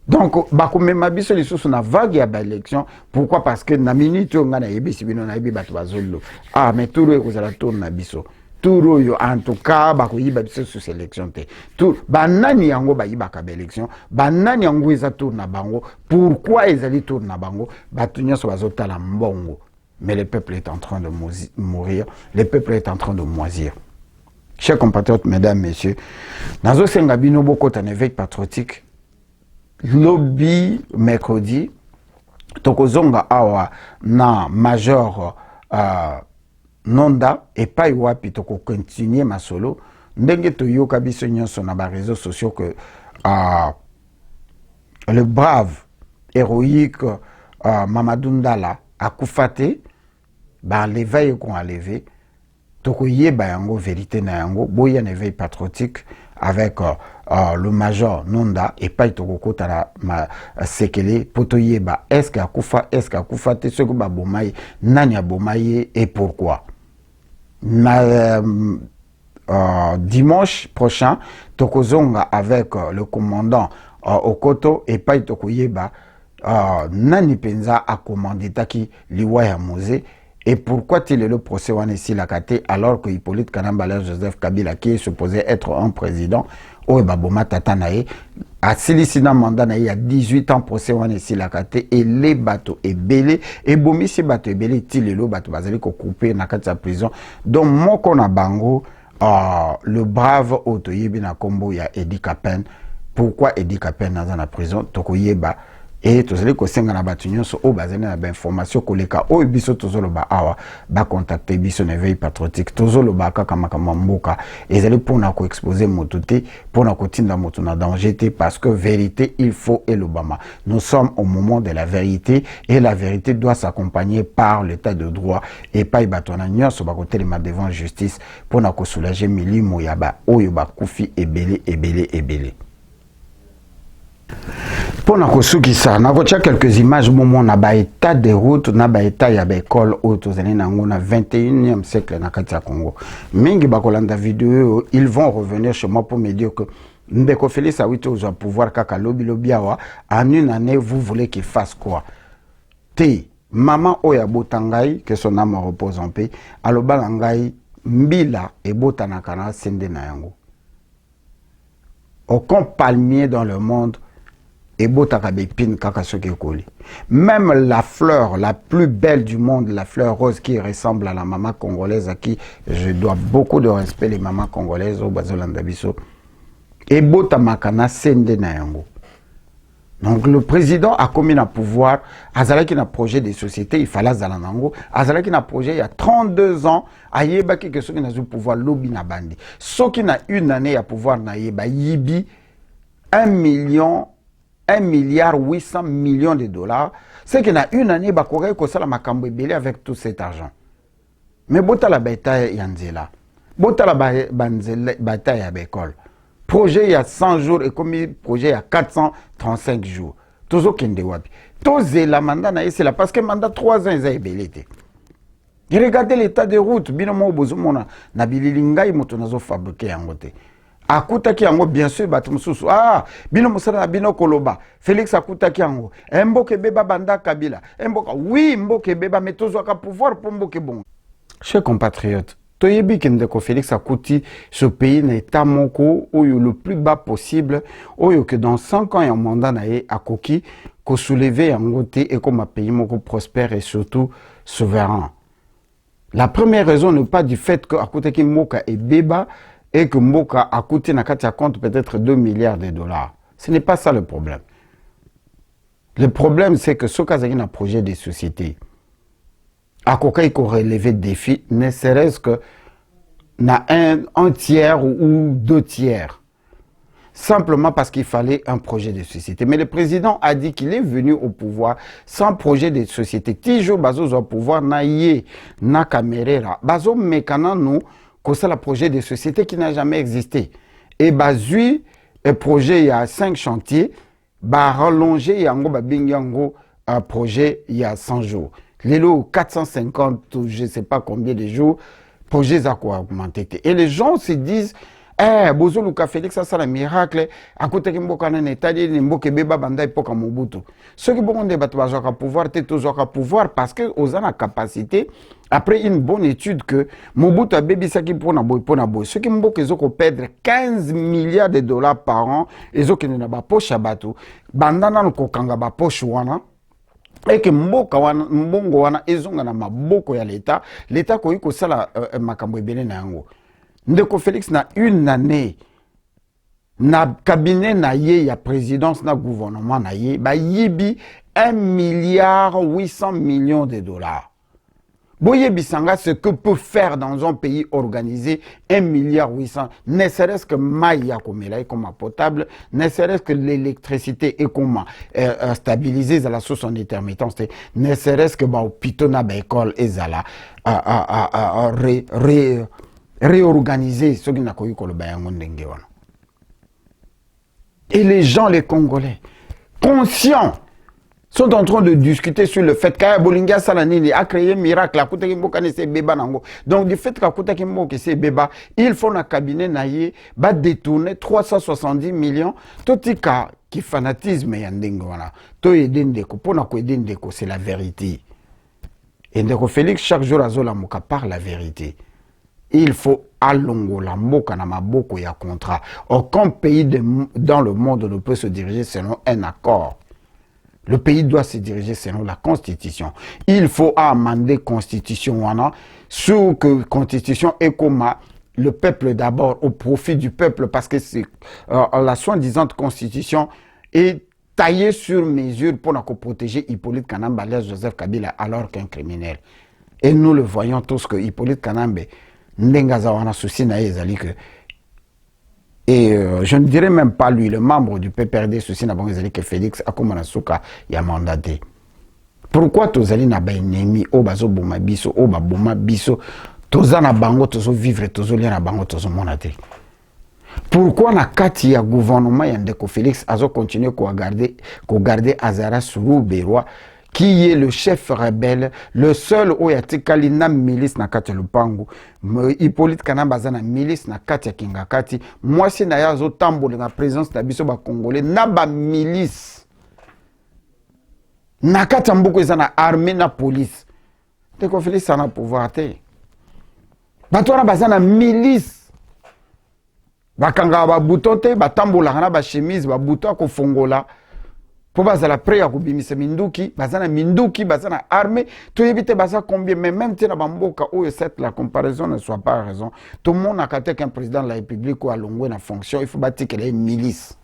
Donc, bakomema biso lisusu na vague ya ba élection. Pourquoi? Parce que na minute nga na yebi sibino na yebi bato bazolo. Ah, mais tout le kozala tour na biso. Tout yo en tout cas bakoyiba biso sous élection te. Tout banani yango bayiba ka ba élection. Banani yango eza tour na bango. Pourquoi ezali tour na bango? Bato nyonso bazotala mbongo. Mais le peuple est en train de mourir. Le peuple est en train de moisir. Chers compatriotes, mesdames, messieurs, nazo senga bino boko ta éveil patriotique. Lobby mercredi tokozonga awa na major Nonda et pas wapi toko continuer ma solo ndenge toyoka biso nyonso na ba réseaux sociaux que le brave héroïque Mamadou Ndala a koufate ba l'éveil qu'on a levé toko yeba yango vérité na yango boya na éveil patriotique avec le major Nonda et pas toko tala ma sekele poto yeba est-ce que akufa te ce que ba bomaye nani abomaye et pourquoi na dimanche prochain tokozonga avec le commandant Okoto et pas tokoyeba nani penza a commandé taki liwa ya Mosé. Et pourquoi il est le procès ici la kate alors que Hippolyte Kanambala Joseph Kabila qui est supposé être un président au Baboma Tatanae a silicina mandat il y a 18 ans procès ici la kate et les bateaux et belé et bomi si bateau et belé tilelo bateau bazali ko couper na kati ya prison donc moko na bango le brave Otoyebi na kombo ya Eddie Capen. Pourquoi Eddie Capen dans la prison tokoyeba et tous les conseils na batu nyonso o bazali na ba information koleka o biso tozolo ba awa ba contacter biso na veille patriotique tozolo ba kaka makama mboka ezali pona ko exposer mototé pona ko tinda moto na danger te parce que vérité il faut et l'Obama. Nous sommes au moment de la vérité et la vérité doit s'accompagner par l'état de droit et pas ibatona nyonso ba ko telema devant justice pona ko soulager milimo ya ba oyo ba kufi ebele. Pour nous ça, nous avons quelques images moment na ba état de route na ba état ya ba école autozali nango na 21e siècle na kati ya Congo. Mingi bakolanda vidéo, ils vont revenir chez moi pour me dire que Ndeko Félix Awito au pouvoir kaka lobi awa en une année vous voulez qu'il fasse quoi? Te maman oya botangai que son âme repose en paix, aloba ngai mbila e botanaka na sende na yango. Aucun palmier dans le monde et même la fleur la plus belle du monde, la fleur rose qui ressemble à la maman congolaise à qui je dois beaucoup de respect, les mamans congolaises au Bazolanda Biso et bota makana sende na yango. Donc le président a commis un pouvoir, azalaki na projet de société, il fallait zalanango, azalaki na projet il y a 32 ans, ayebaki que ceux qui n'ont pouvoir lobby na bandi. Ceux qui n'a une année à pouvoir na yeba yibi 1 milliard 800 millions de dollars, c'est qu'il y a une année, Bakouré Kosala Makambo belé avec tout cet argent. Mais bota la bataille yanzela, bota la bataille à l'école. Projet il y a 100 jours et comme projet il y a 435 jours. Tozo kende wapi. Toze la mandat na c'est là parce que mandat 3 ans ils a belé. Regardez l'état de route, binomo bozomona na bililingai moto nazo fabriquer yangote. Akutaki yango bien sûr batu mususu bino musala na bino koloba Félix akutaki yango mboke beba banda Kabila mboka oui mboke beba metozo ka pouvoir pour mboke bon. Chers compatriotes, toyebi ke Ndeko Félix akuti ce pays n'état moko oyo le plus bas possible oyo que dans 5 ans en mandat na ye akoki ko soulever yango te et comme un pays moko prospère et surtout souverain. La première raison n'est pas du fait que akutaki mboka et beba et que Mboka a coûté na katia compte peut-être 2 milliards de dollars. Ce n'est pas ça le problème. Le problème, c'est que ce cas a un projet de société. À quoi il faut relever des défis, ne serait-ce que na un tiers ou 2 tiers. Simplement parce qu'il fallait un projet de société. Mais le président a dit qu'il est venu au pouvoir sans projet de société. Tijo bazo au pouvoir na yé na caméra. Bazo mekana nous c'est le projet de société qui n'a jamais existé. Et bazui un projet il y a 5 chantiers, rallonger yango bingango un projet il y a 100 jours. Les lots 450 je ne sais pas combien de jours, projet à quoi augmenter. Et les gens se disent bozo luka Félix ça la miracle à côté que mboka na Italie ni mboka beba banda époque Mobutu. Ceux qui vont débattre bazaka pouvoir te tozaka pouvoir parce que aux a la capacité après une bonne étude que Mobutu a bebisaki pona boy ceux qui mboka ezoko perdre 15 milliards de dollars par an ezoko na ba poche bato bandana ko kanga ba poche wana et que mboka wana mbongo wana ezonga na maboko ya l'état ko yiko sala makambo ebele na yango. Ndeko Félix na une année na cabinet na ye ya présidence na gouvernement na ye ba yibi 1 milliard 800 millions de dollars. Boye bisanga ce que peut faire dans un pays organisé 1 milliard 800, ne serait-ce que maïa komela comme potable, ne serait-ce que l'électricité et comment stabiliser la source en intermittence, ne serait-ce que ba pitona ba école ezala réorganiser ce qui n'a pas eu le bayango ndenge wana. Et les gens, les Congolais, conscients, sont en train de discuter sur le fait qu'Aya Bolinga Salanini a créé un miracle. Donc, du fait que c'est Beba, il faut un cabinet naïe, va détourner 370 millions. Tout qui fanatisme yandengwana. To edendeko, pour na edendeko, c'est la vérité. Et Ndeko Félix, chaque jour, Azola Moka par la vérité. Il faut alongo la moka na maboko ya contrat. Aucun pays dans le monde ne peut se diriger selon un accord. Le pays doit se diriger selon la Constitution. Il faut amender la Constitution. Sous que Constitution est comme le peuple d'abord, au profit du peuple, parce que c'est la soi-disant Constitution est taillée sur mesure pour protéger Hippolyte Kanambe, alias Joseph Kabila, alors qu'un criminel. Et nous le voyons tous que Hippolyte Kanambe, Ndengazawana souci naïzali que. Et je ne dirais même pas lui, le membre du PPRD, souci n'a que Félix Akomanasuka y a mandaté. Pourquoi Tozali n'a pas ennemi, au bazo boma biso, au baboma biso, Tozana bango, tozo vivre, tozo lien bango, tozo monate. Pourquoi na kati ya gouvernement Yandeko Félix azo continuer ko garder Azara Sourou Beroua, qui est le chef rebelle, le seul oyatikali na milice na kati lupangu, Hippolyte Kanambe na milice na kati ya Kingakati, moi si na yazo tambo na présence na biso ba Congolais na ba milice. Na kati mbuko na armée na police. Ndeko Félix na pouvoir te. Batwana bazana milice. Bakanga ba bouton te, ba tambola na ba chemise, ba bouton ko fongola. Pour bazala prêt à kubimisa minduki, bazana minduki, bazana armée, tu évites baza combien, mais même si la comparaison ne soit pas raison, tout le monde a qu'à qu'un président de la République ou à longue na fonction, il faut bâtir qu'il ait une milice.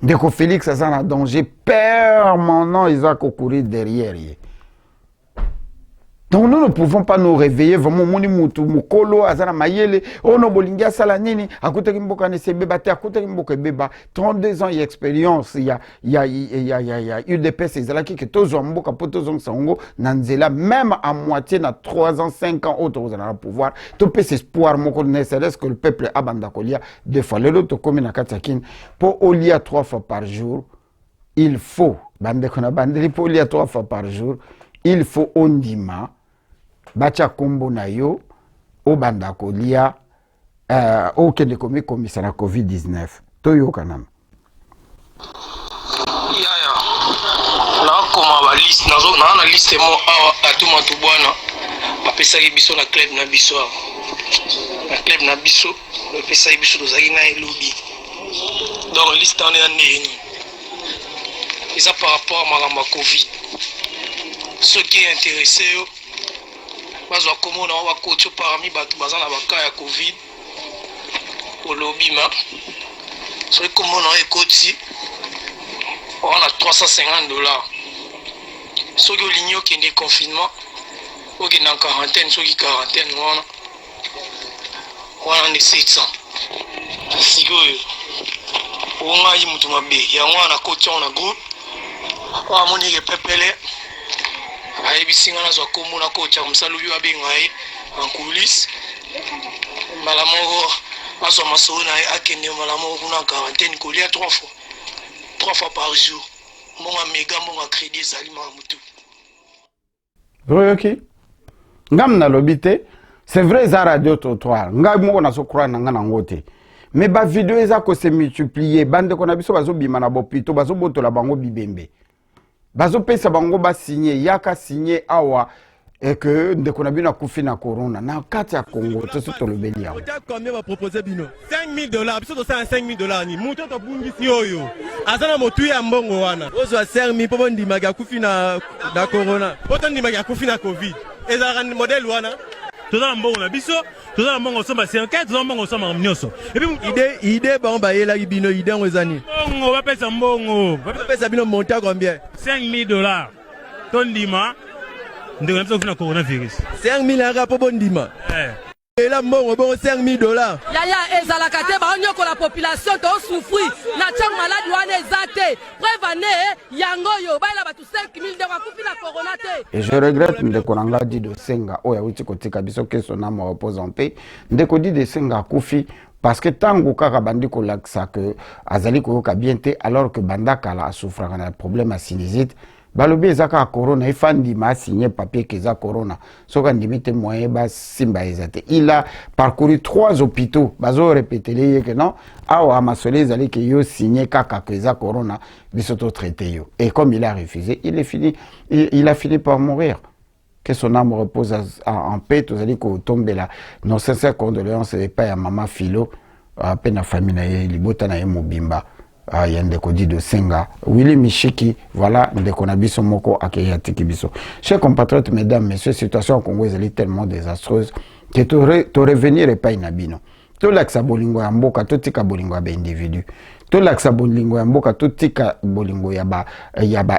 Dès que Félix a un danger permanent, ils ont courir derrière. Donc nous ne pouvons pas nous réveiller vraiment moni mutu mukolo azana mayele ono bolingia sala nini akuta kimboka ne sebeba te akuta kimboka beba 32 ans d'expérience il y a UDPS ezalaki que tozo mboka poto sango nanzela même à moitié na 3 ans 5 ans autres vous allez pouvoir to peut espoir moko ne serait-ce que le peuple abanda kolia deux fois le lot comme na katakin pour olia 3 fois par jour il faut bande kona bande pour olia 3 fois par jour il faut ondima bacha kombo na yo o banda kolia o kende komi komisara COVID-19 toyo kanam yaya na koma ba liste na liste mo atuma to bwana apesa biso na club na biso apesa biso dozaki na elobi donc liste en est nini ça par rapport à ma Covid ce qui est intéressé bazwa komona wa coach parmi batu bazana baka ya Covid au lobby ma so komona ekoti on a $350 so que ligno qui est confinement ou qui est en quarantaine so qui quarantaine on a 700 sigo on a yi mutu mabe ya on a coach on a groupe on a moni ke pepele ayebisinga nazwa kombo na kocha msalu yo abengai en coulisses malamo azwa masoro na akende malamo kuna quarantaine kolia 3 fois par jour monga mega monga crédit zalima mutu OK ngam na lobité c'est vrai za radio trottoir ngam mo na so croire na ngana ngote mais ba vidéo eza ko se multiplier bande ko na biso bazo bima na bopito bazo botola bango bibembe bazo pesa bango ba signer yaka signer awa et que ndeko na bino kufi na corona na kati ya Congo to so to lobeli yango combien va proposer bino $5,000 biso to sa $5,000 ni muto to bungisi oyo azana motu ya mbongo wana ozo 5,000 po ndima ga kufi na corona poto ndima ga kufi na covid ezara modèle wana toza mbongo na biso toza mbongo somba 5 toza mbongo somba mnyoso et puis idée ba ba yela bino idée ngozani mbongo ba pesa mbongo ba pesa bino monta combien $5,000 ton ndima ndeko na biso kuna coronavirus 5,000 ara po bondima et là mbongo bon $5,000 yaya ezalaka te ba nyoko la population to souffrir na tchang malade wana ezate prevane yango yo ba ila batu 5,000 de wakufi na corona te. Et je regrette ndeko nanga di de senga oya uti kotika biso keso na mo repose en paix ndeko di de senga kufi parce que tango kaka bandi ko laksa que azali ko ka bien te alors que banda kala souffre un problème à sinusite balobi ezaka corona ifandi ma signé papier que za corona soka ndimite moyen ba simba ezate il a parcouru 3 hôpitaux bazo répéter que non awa masole ezali que yo signé kaka que za corona bisoto traité yo et comme il a refusé il a fini par mourir. Que son âme repose en paix, tous allez qu'on tombe là. Nos sincères condoléances et pas à maman Philo, à peine la famille naïe, libota naïe mobimba, à yandeko di de Senga, Willy Michiki, voilà, ndeko nabiso moko akeyati kibiso. Chers compatriotes, mesdames, messieurs, situation au Congo est tellement désastreuse que tu revenir et pas inabino. Tout l'axe bolingo ya mboka, tout tika bolingo ya individu. To laksa bolingo ya mboka to tika bolingo ya ba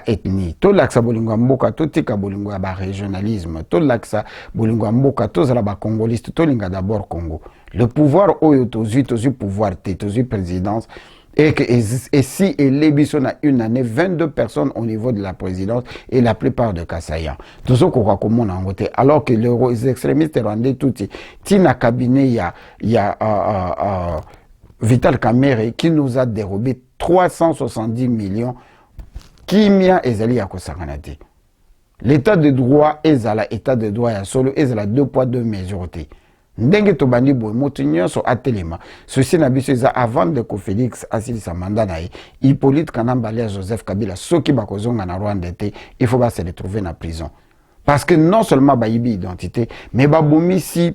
ethnie, to laksa bolingo ya mboka to tika bolingo ya ba régionalisme, to laksa bolingo ya mboka to zala ba congoliste, to linga d'abord Congo. Le pouvoir oyo tozu pouvoir tozu présidence et si l'ébiso na une année 22 personnes au niveau de la présidence et la plupart de Kassayan. Tout ce qu'on recommande en côté alors que les extrémistes rwandais tout tina cabinet ya Vital Kamerhe qui nous a dérobé 370 millions qui mia ezali ya kosanganati. L'état de droit ezala état de droit ya solo ezala 2 poids 2 mesures te. Ndenge to bandi boy motunyo so atelema. Ceci na biso eza avant de ko Félix asilisa mandat na Hippolyte Kanambala Joseph Kabila soki bakozonga na Rwanda te, il faut pas se retrouver na prison. Parce que non seulement bayibi identité mais babomisi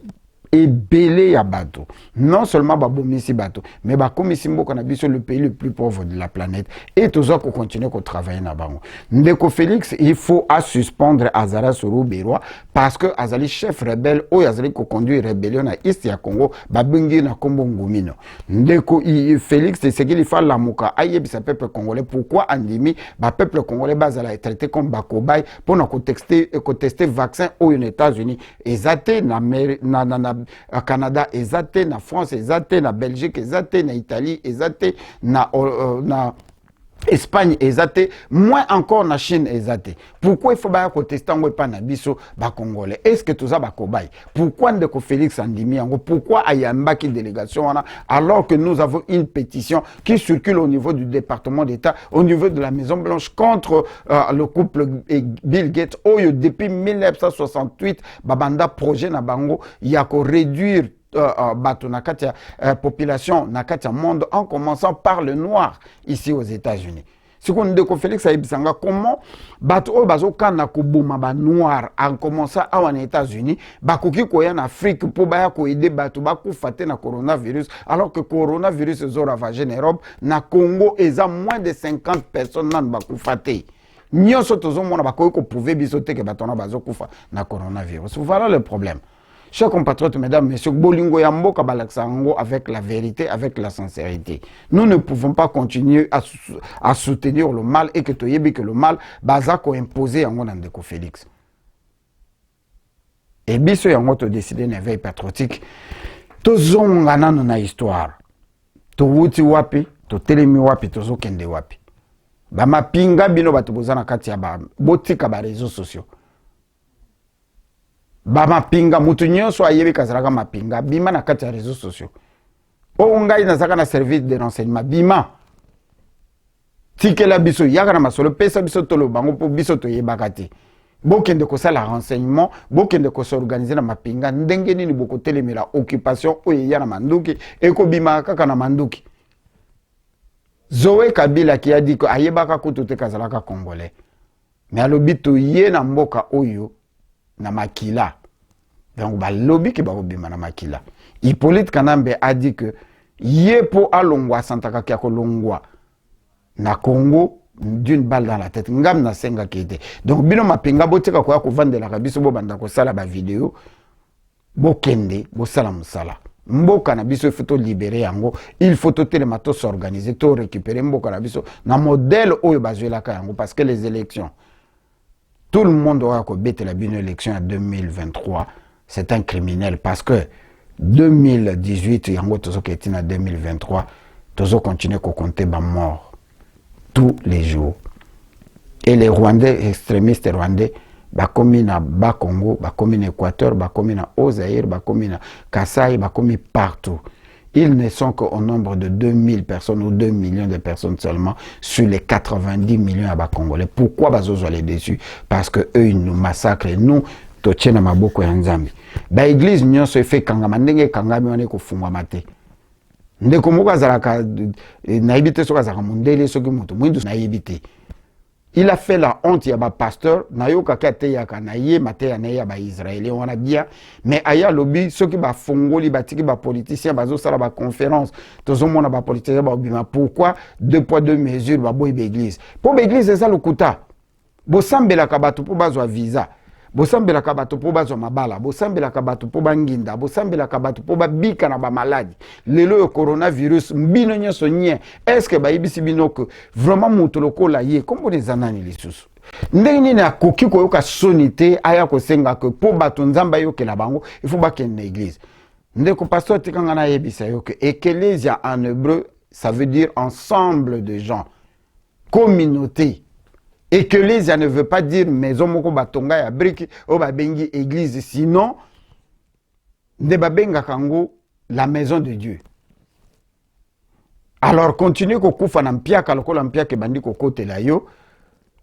et belé ya bateau. Non seulement babomisi bateau, mais bakomisi mboka na biso le pays le plus pauvre de la planète. Et tous autres continuer à travailler na bango. Ndeko Félix, il faut à suspendre Azara Soro Berwa parce que Azali chef rebelle ou Azali ko conduit rébellion na East ya Congo, babingi na Kombo Ngumino. Ndeko Félix, c'est ce qu'il faut la muka ayebisa peuple congolais. Pourquoi andimi ba peuple congolais bazala est traité comme bakobay pour na contester vaccin aux États-Unis. Ezate na Canada, ezate na France, ezate na Belgique, ezate na Italie, ezate na Espagne, ezate, moins encore na Chine, ezate. Pourquoi il faut pas contester en pas na biso ba congolais? Est-ce que tout ça ba kobay? Pourquoi ndeko Félix Andimi ango? Pourquoi ayamba qui délégation alors que nous avons une pétition qui circule au niveau du département d'État, au niveau de la Maison Blanche contre le couple Bill Gates. Oh, depuis 1968, babanda projet na bango, il y a qu'à réduire bato nakatia population nakatia monde en commençant par le noir ici aux États-Unis. Si on dit que Félix Aïbisanga, comment bato bazo kana kubuma ba noir en commençant aux États-Unis, bakoki koya en Afrique pour baya ko aider bato baku faté na coronavirus alors que coronavirus zo ravagé en Europe na Congo eza moins de 50 personnes nan baku faté. Nyonso tozo mona bakoki ko prouver bisote que bato na bazo kufa na coronavirus. Voilà le problème. Chers compatriotes, mesdames, messieurs, Bolingo Yambo Kabalaksango avec la vérité, avec la sincérité. Nous ne pouvons pas continuer à soutenir le mal et que Toyebi que le mal, Bazako imposé en Ndeko Félix. Et biso yango to décider une veille patriotique. To zongana na histoire. To wuti wapi, to telemi wapi, to zokende wapi. Ba mapinga bino batubozana kati ya ba botika ba réseaux sociaux. Ba mapinga mutu nyonso ayebi kazalaka mapinga bima na kati ya réseaux sociaux. O ngai nazaka na service de renseignement bima. Tikela biso yaka na masolo pesa biso tolo bango po biso to yebaka te. Bokende ko sala renseignement, bokende ko s'organiser na mapinga ndenge nini boko telemela occupation oyo ya na manduki eko bima kaka na manduki. Zoé Kabila qui a dit que ayebaka kutu te kazalaka congolais. Mais alobi to ye na mboka oyo na makila. Donc ba lobby ki ba obima na makila. Hippolyte Kanambe a dit que ye po alongwa santaka kia kolongwa na Congo d'une balle dans la tête. Ngam na senga kete. Donc bino mapinga botika ko ya ko vandela kabiso bo banda ko sala ba vidéo bo kende bo sala musala. Mboka na biso il faut libérer yango, il faut telemato s'organiser, to récupérer mboka na biso na modèle oyo bazwela ka yango parce que les élections tout le monde aura bête la bonne élection en 2023. C'est un criminel parce que 2018, yango tozo keti na 2023, tozo continuer à compter ba mort tous les jours. Et les Rwandais, extrémistes rwandais, bakomi na Bas-Congo, bakomi na Équateur, bakomi na Ozaïr, bakomi na Kasaï, bakomi partout. Ils ne sont qu'au nombre de 2000 personnes ou 2 millions de personnes seulement sur les 90 millions à Congolais. Pourquoi Bazozo les dessus? Parce que eux ils nous massacrent. Nous, Tochena Maboko et Nzambi. Ba église nyon se fait kangama ndenge kangami wane ko fungwa mate. Ndeko moko azalaka naibite soka zaka mundele soki mutu mwindu naibite. Il a fait la honte ya ba pasteur na yo kakate ya kanaye mate ya na ya ba Israélien wana bien mais aya lobby soki ba fongoli batiki ba politiciens bazo sala ba conférence tozo mona ba politiciens ba bima pourquoi 2 poids 2 mesures ba boy église pour l'église ça le kuta bo sambela kabatu pour bazwa visa bosambela kabato po bazwa mabala bosambela kabato po banginda bosambela kabato po babika na ba maladie lelo yo coronavirus mbino nyonso nye est-ce que bayibisi bino que vraiment mutu lokola ye kombo les anani lisusu ndenge nini akoki koyoka sonité aya kosenga que po bato nzamba yokela bango il faut bakende na église ndeko pasteur tikanga na yebisa yo que ecclesia en hébreu ça veut dire ensemble de gens communauté. Et que l'Église ne veut pas dire maison moko batonga ya brique o babengi église sinon de babenga kango la maison de Dieu. Alors continue ko kufa na mpiaka lokola mpiaka bandi ko kotela yo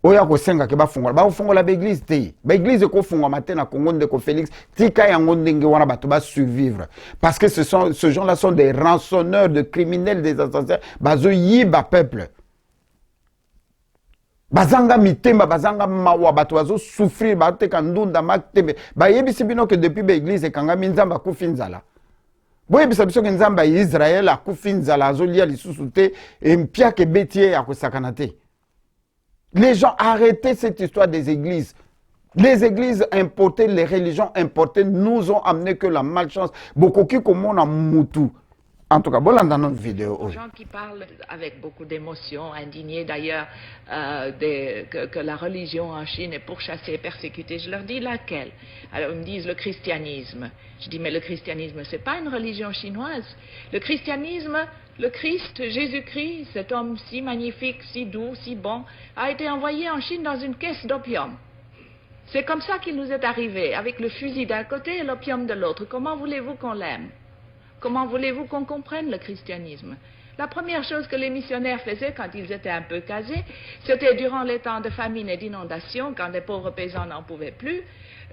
oya ko senga ke ba fungola ba église te ba église ko fungwa matin na Congo ndeko Félix tika yango ndenge wana bato ba survivre parce que ce gens-là sont des rançonneurs, de criminels, des assassins bazo yiba peuple. Bazanga mitemba bazanga mawa bato bazo souffrir bato kandunda maktembe ba yebisi bino que depuis l'église kanga minzamba kufinzala bo yebisa biso ke nzamba Israël akufinzala azolia lisusu te empia ke betie akosakana te. Les gens arrêtez cette histoire des églises. Les églises importées, les religions importées nous ont amené que la malchance beaucoup qui comme on a mutu. En tout cas, bon, dans notre vidéo. Les gens qui parlent avec beaucoup d'émotion, indignés d'ailleurs que la religion en Chine est pourchassée, persécutée, je leur dis laquelle? Alors ils me disent le christianisme. Je dis mais le christianisme c'est pas une religion chinoise. Le christianisme, le Christ, Jésus-Christ, cet homme si magnifique, si doux, si bon, a été envoyé en Chine dans une caisse d'opium. C'est comme ça qu'il nous est arrivé, avec le fusil d'un côté et l'opium de l'autre. Comment voulez-vous qu'on l'aime? Comment voulez-vous qu'on comprenne le christianisme? La première chose que les missionnaires faisaient quand ils étaient un peu casés, c'était durant les temps de famine et d'inondation, quand les pauvres paysans n'en pouvaient plus,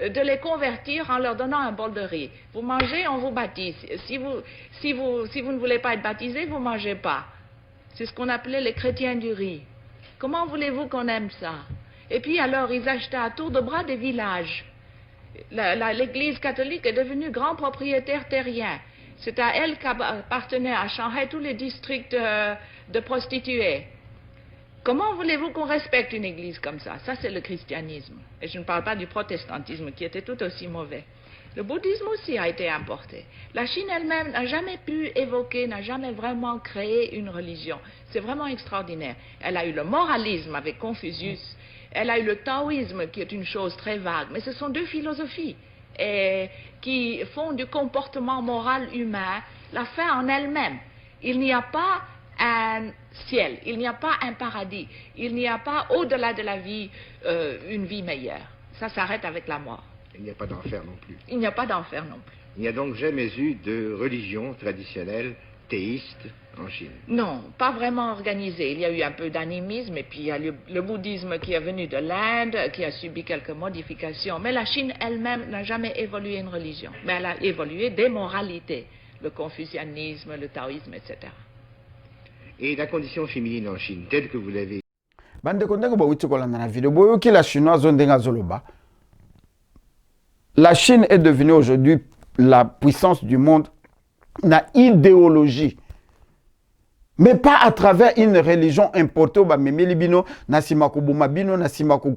de les convertir en leur donnant un bol de riz. Vous mangez, on vous baptise. Si vous ne voulez pas être baptisé, vous ne mangez pas. C'est ce qu'on appelait les chrétiens du riz. Comment voulez-vous qu'on aime ça? Et puis alors, ils achetaient à tour de bras des villages. L'Église catholique est devenue grand propriétaire terrien. C'est à elle qu'appartenaient à Shanghai tous les districts de prostituées. Comment voulez-vous qu'on respecte une église comme ça? Ça, c'est le christianisme. Et je ne parle pas du protestantisme qui était tout aussi mauvais. Le bouddhisme aussi a été importé. La Chine elle-même n'a jamais pu évoquer, n'a jamais vraiment créé une religion. C'est vraiment extraordinaire. Elle a eu le moralisme avec Confucius. Elle a eu le taoïsme qui est une chose très vague. Mais ce sont deux philosophies. Et qui font du comportement moral humain la fin en elle-même. Il n'y a pas un ciel, il n'y a pas un paradis, il n'y a pas au-delà de la vie une vie meilleure. Ça s'arrête avec la mort. Il n'y a pas d'enfer non plus. Il n'y a pas d'enfer non plus. Il n'y a donc jamais eu de religion traditionnelle théiste en Chine? Non, pas vraiment organisé. Il y a eu un peu d'animisme et puis il y a le bouddhisme qui est venu de l'Inde, qui a subi quelques modifications. Mais la Chine elle-même n'a jamais évolué une religion. Mais elle a évolué des moralités, le confucianisme, le taoïsme, etc. Et la condition féminine en Chine, telle que vous l'avez... La Chine est devenue aujourd'hui la puissance du monde, na idéologie. Mais pas à travers une religion importée, memeli bino, nasima ko boma bino, nasima ko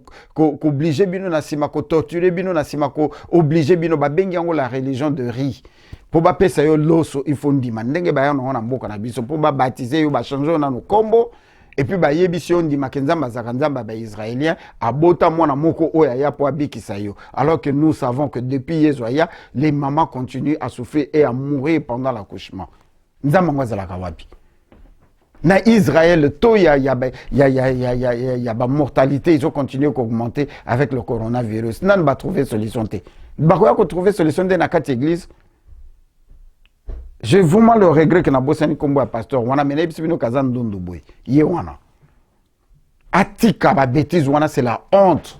obligé bino, nasima ko torturer bino, nasima ko obligé bino, ba bengi yango la religion de riz. Pour ba pesa yo loso, il faut ndima ndenge ba yana na mboka na biso, pour ba baptiser yo ba changer na no kombo. Et puis ba yebisi on dit makenzamba zakanzamba ba israélien abota mwana moko oya ya po abikisa yo. Alors que nous savons que depuis Yezoya, les mamans continuent à souffrir et à mourir pendant l'accouchement. Nzamba ngwazala kawapi. Na Israël, il y a mortalité, ils ont continué à augmenter avec le coronavirus. Nan ba trouver solution té. Ba ko trouver solution té na kat église. J'ai vraiment le regret que Nabosani Kombo a pasteur. Wana mena bisibino kazan dondo boy. Ye wana. Atika ba bêtise wana c'est la honte.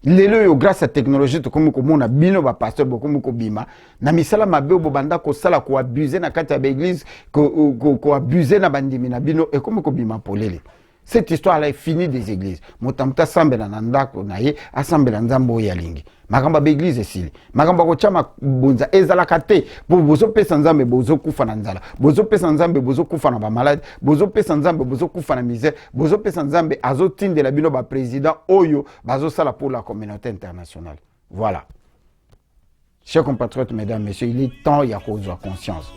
Lelo grâce à la technologie to comme on a bino ba pasteur beaucoup ko bima na misala mabe bo banda ko sala ko abuser na kati ya église ko abuser na bandimi na bino et comme ko bima polele. Cette histoire là est finie des églises. Motamta sambela na ndako na ye asambela nzambo ya lingi. Makamba ba église esili. Makamba ko chama bunza ezala kate bo bozo pesa nzambe bozo kufa na nzala. Bozo pesa nzambe bozo kufa na ba malade. Bozo pesa nzambe bozo kufa na misère. Bozo pesa nzambe azo tindela bino ba président oyo bazo sala pour la communauté internationale. Voilà. Chers compatriotes, mesdames, messieurs, il est temps ya kozwa conscience.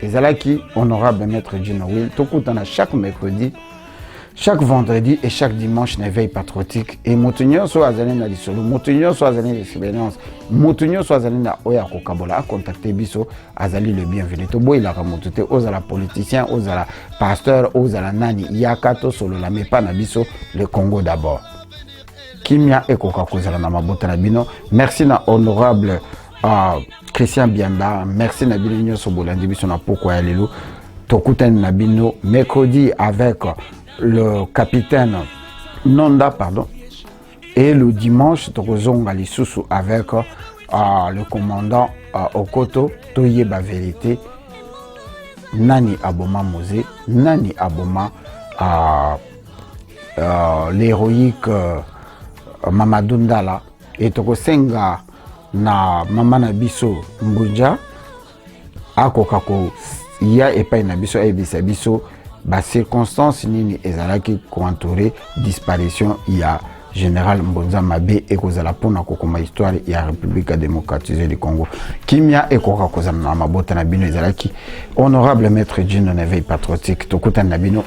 Ezalaki honorable maître Gino Will, tokutana chaque mercredi, chaque vendredi et chaque dimanche na veille patriotique et motunyo so azali na lisolo, motunyo so azali l'expérience, motunyo so azali na oya kokabola a contacter biso azali le bienvenu. To boy la ramotute ozala politicien, ozala pasteur, ozala nani yakato solo la mais pas na biso le Congo d'abord. Kimia ekoka kozala na mabota na bino. Merci na honorable Christian Bianda, merci na bino nyonso bolandi biso na poko ya lelo. Tokutani na bino mercredi avec le capitaine Nonda, pardon, et le dimanche tokozonga lisusu avec le commandant Okoto Toyeba vérité nani aboma Mosé, nani aboma l'héroïque Mamadou Ndala et tokosenga na mama na biso Mbunja akokako ya epai na biso ebisa biso ba circonstances nini ezalaki ko entourer disparition ya général Mbonza Mabe ekozala pona kokoma histoire ya République démocratique du Congo. Kimia ekoka kozala na mabota na bino ezalaki honorable maître Gino na veille patriotique tokutana na bino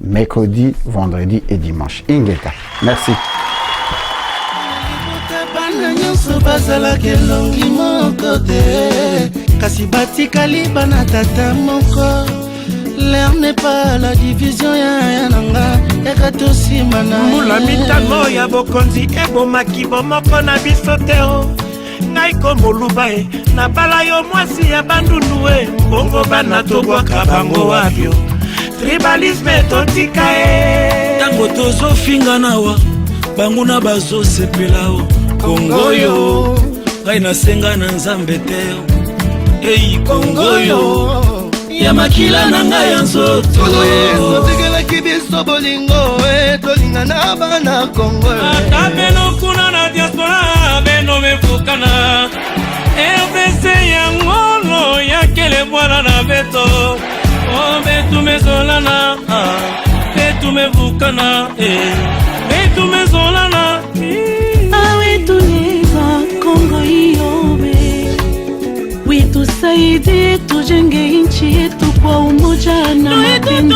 mercredi, vendredi et dimanche. Ingeta. Merci. L'air n'est pas la division ya nanga ekatosi mana mula mitano ya bokonzi ebomaki bomoko na biso teo ngai komoluba na bala yo mwasi ya bandundu bongo bana tobwaka bango wabio tribalisme totika tango tozofinga nawa bango na bazosepela o Kongo yo ngai nasenga na nzambe teo Kongo yo ya makila na ngai ya nzoto totegelaki biso bolingo tolinga na bana Kongo ata beno kuna na diaspora beno mefukana RDC ya ngolo ya kele bwana na beto betu mezolana betu mefukana betu mezolana awe tuneza Kongo iyobe witusaidie tujenge nchi yetu kwa umoja na mapendo.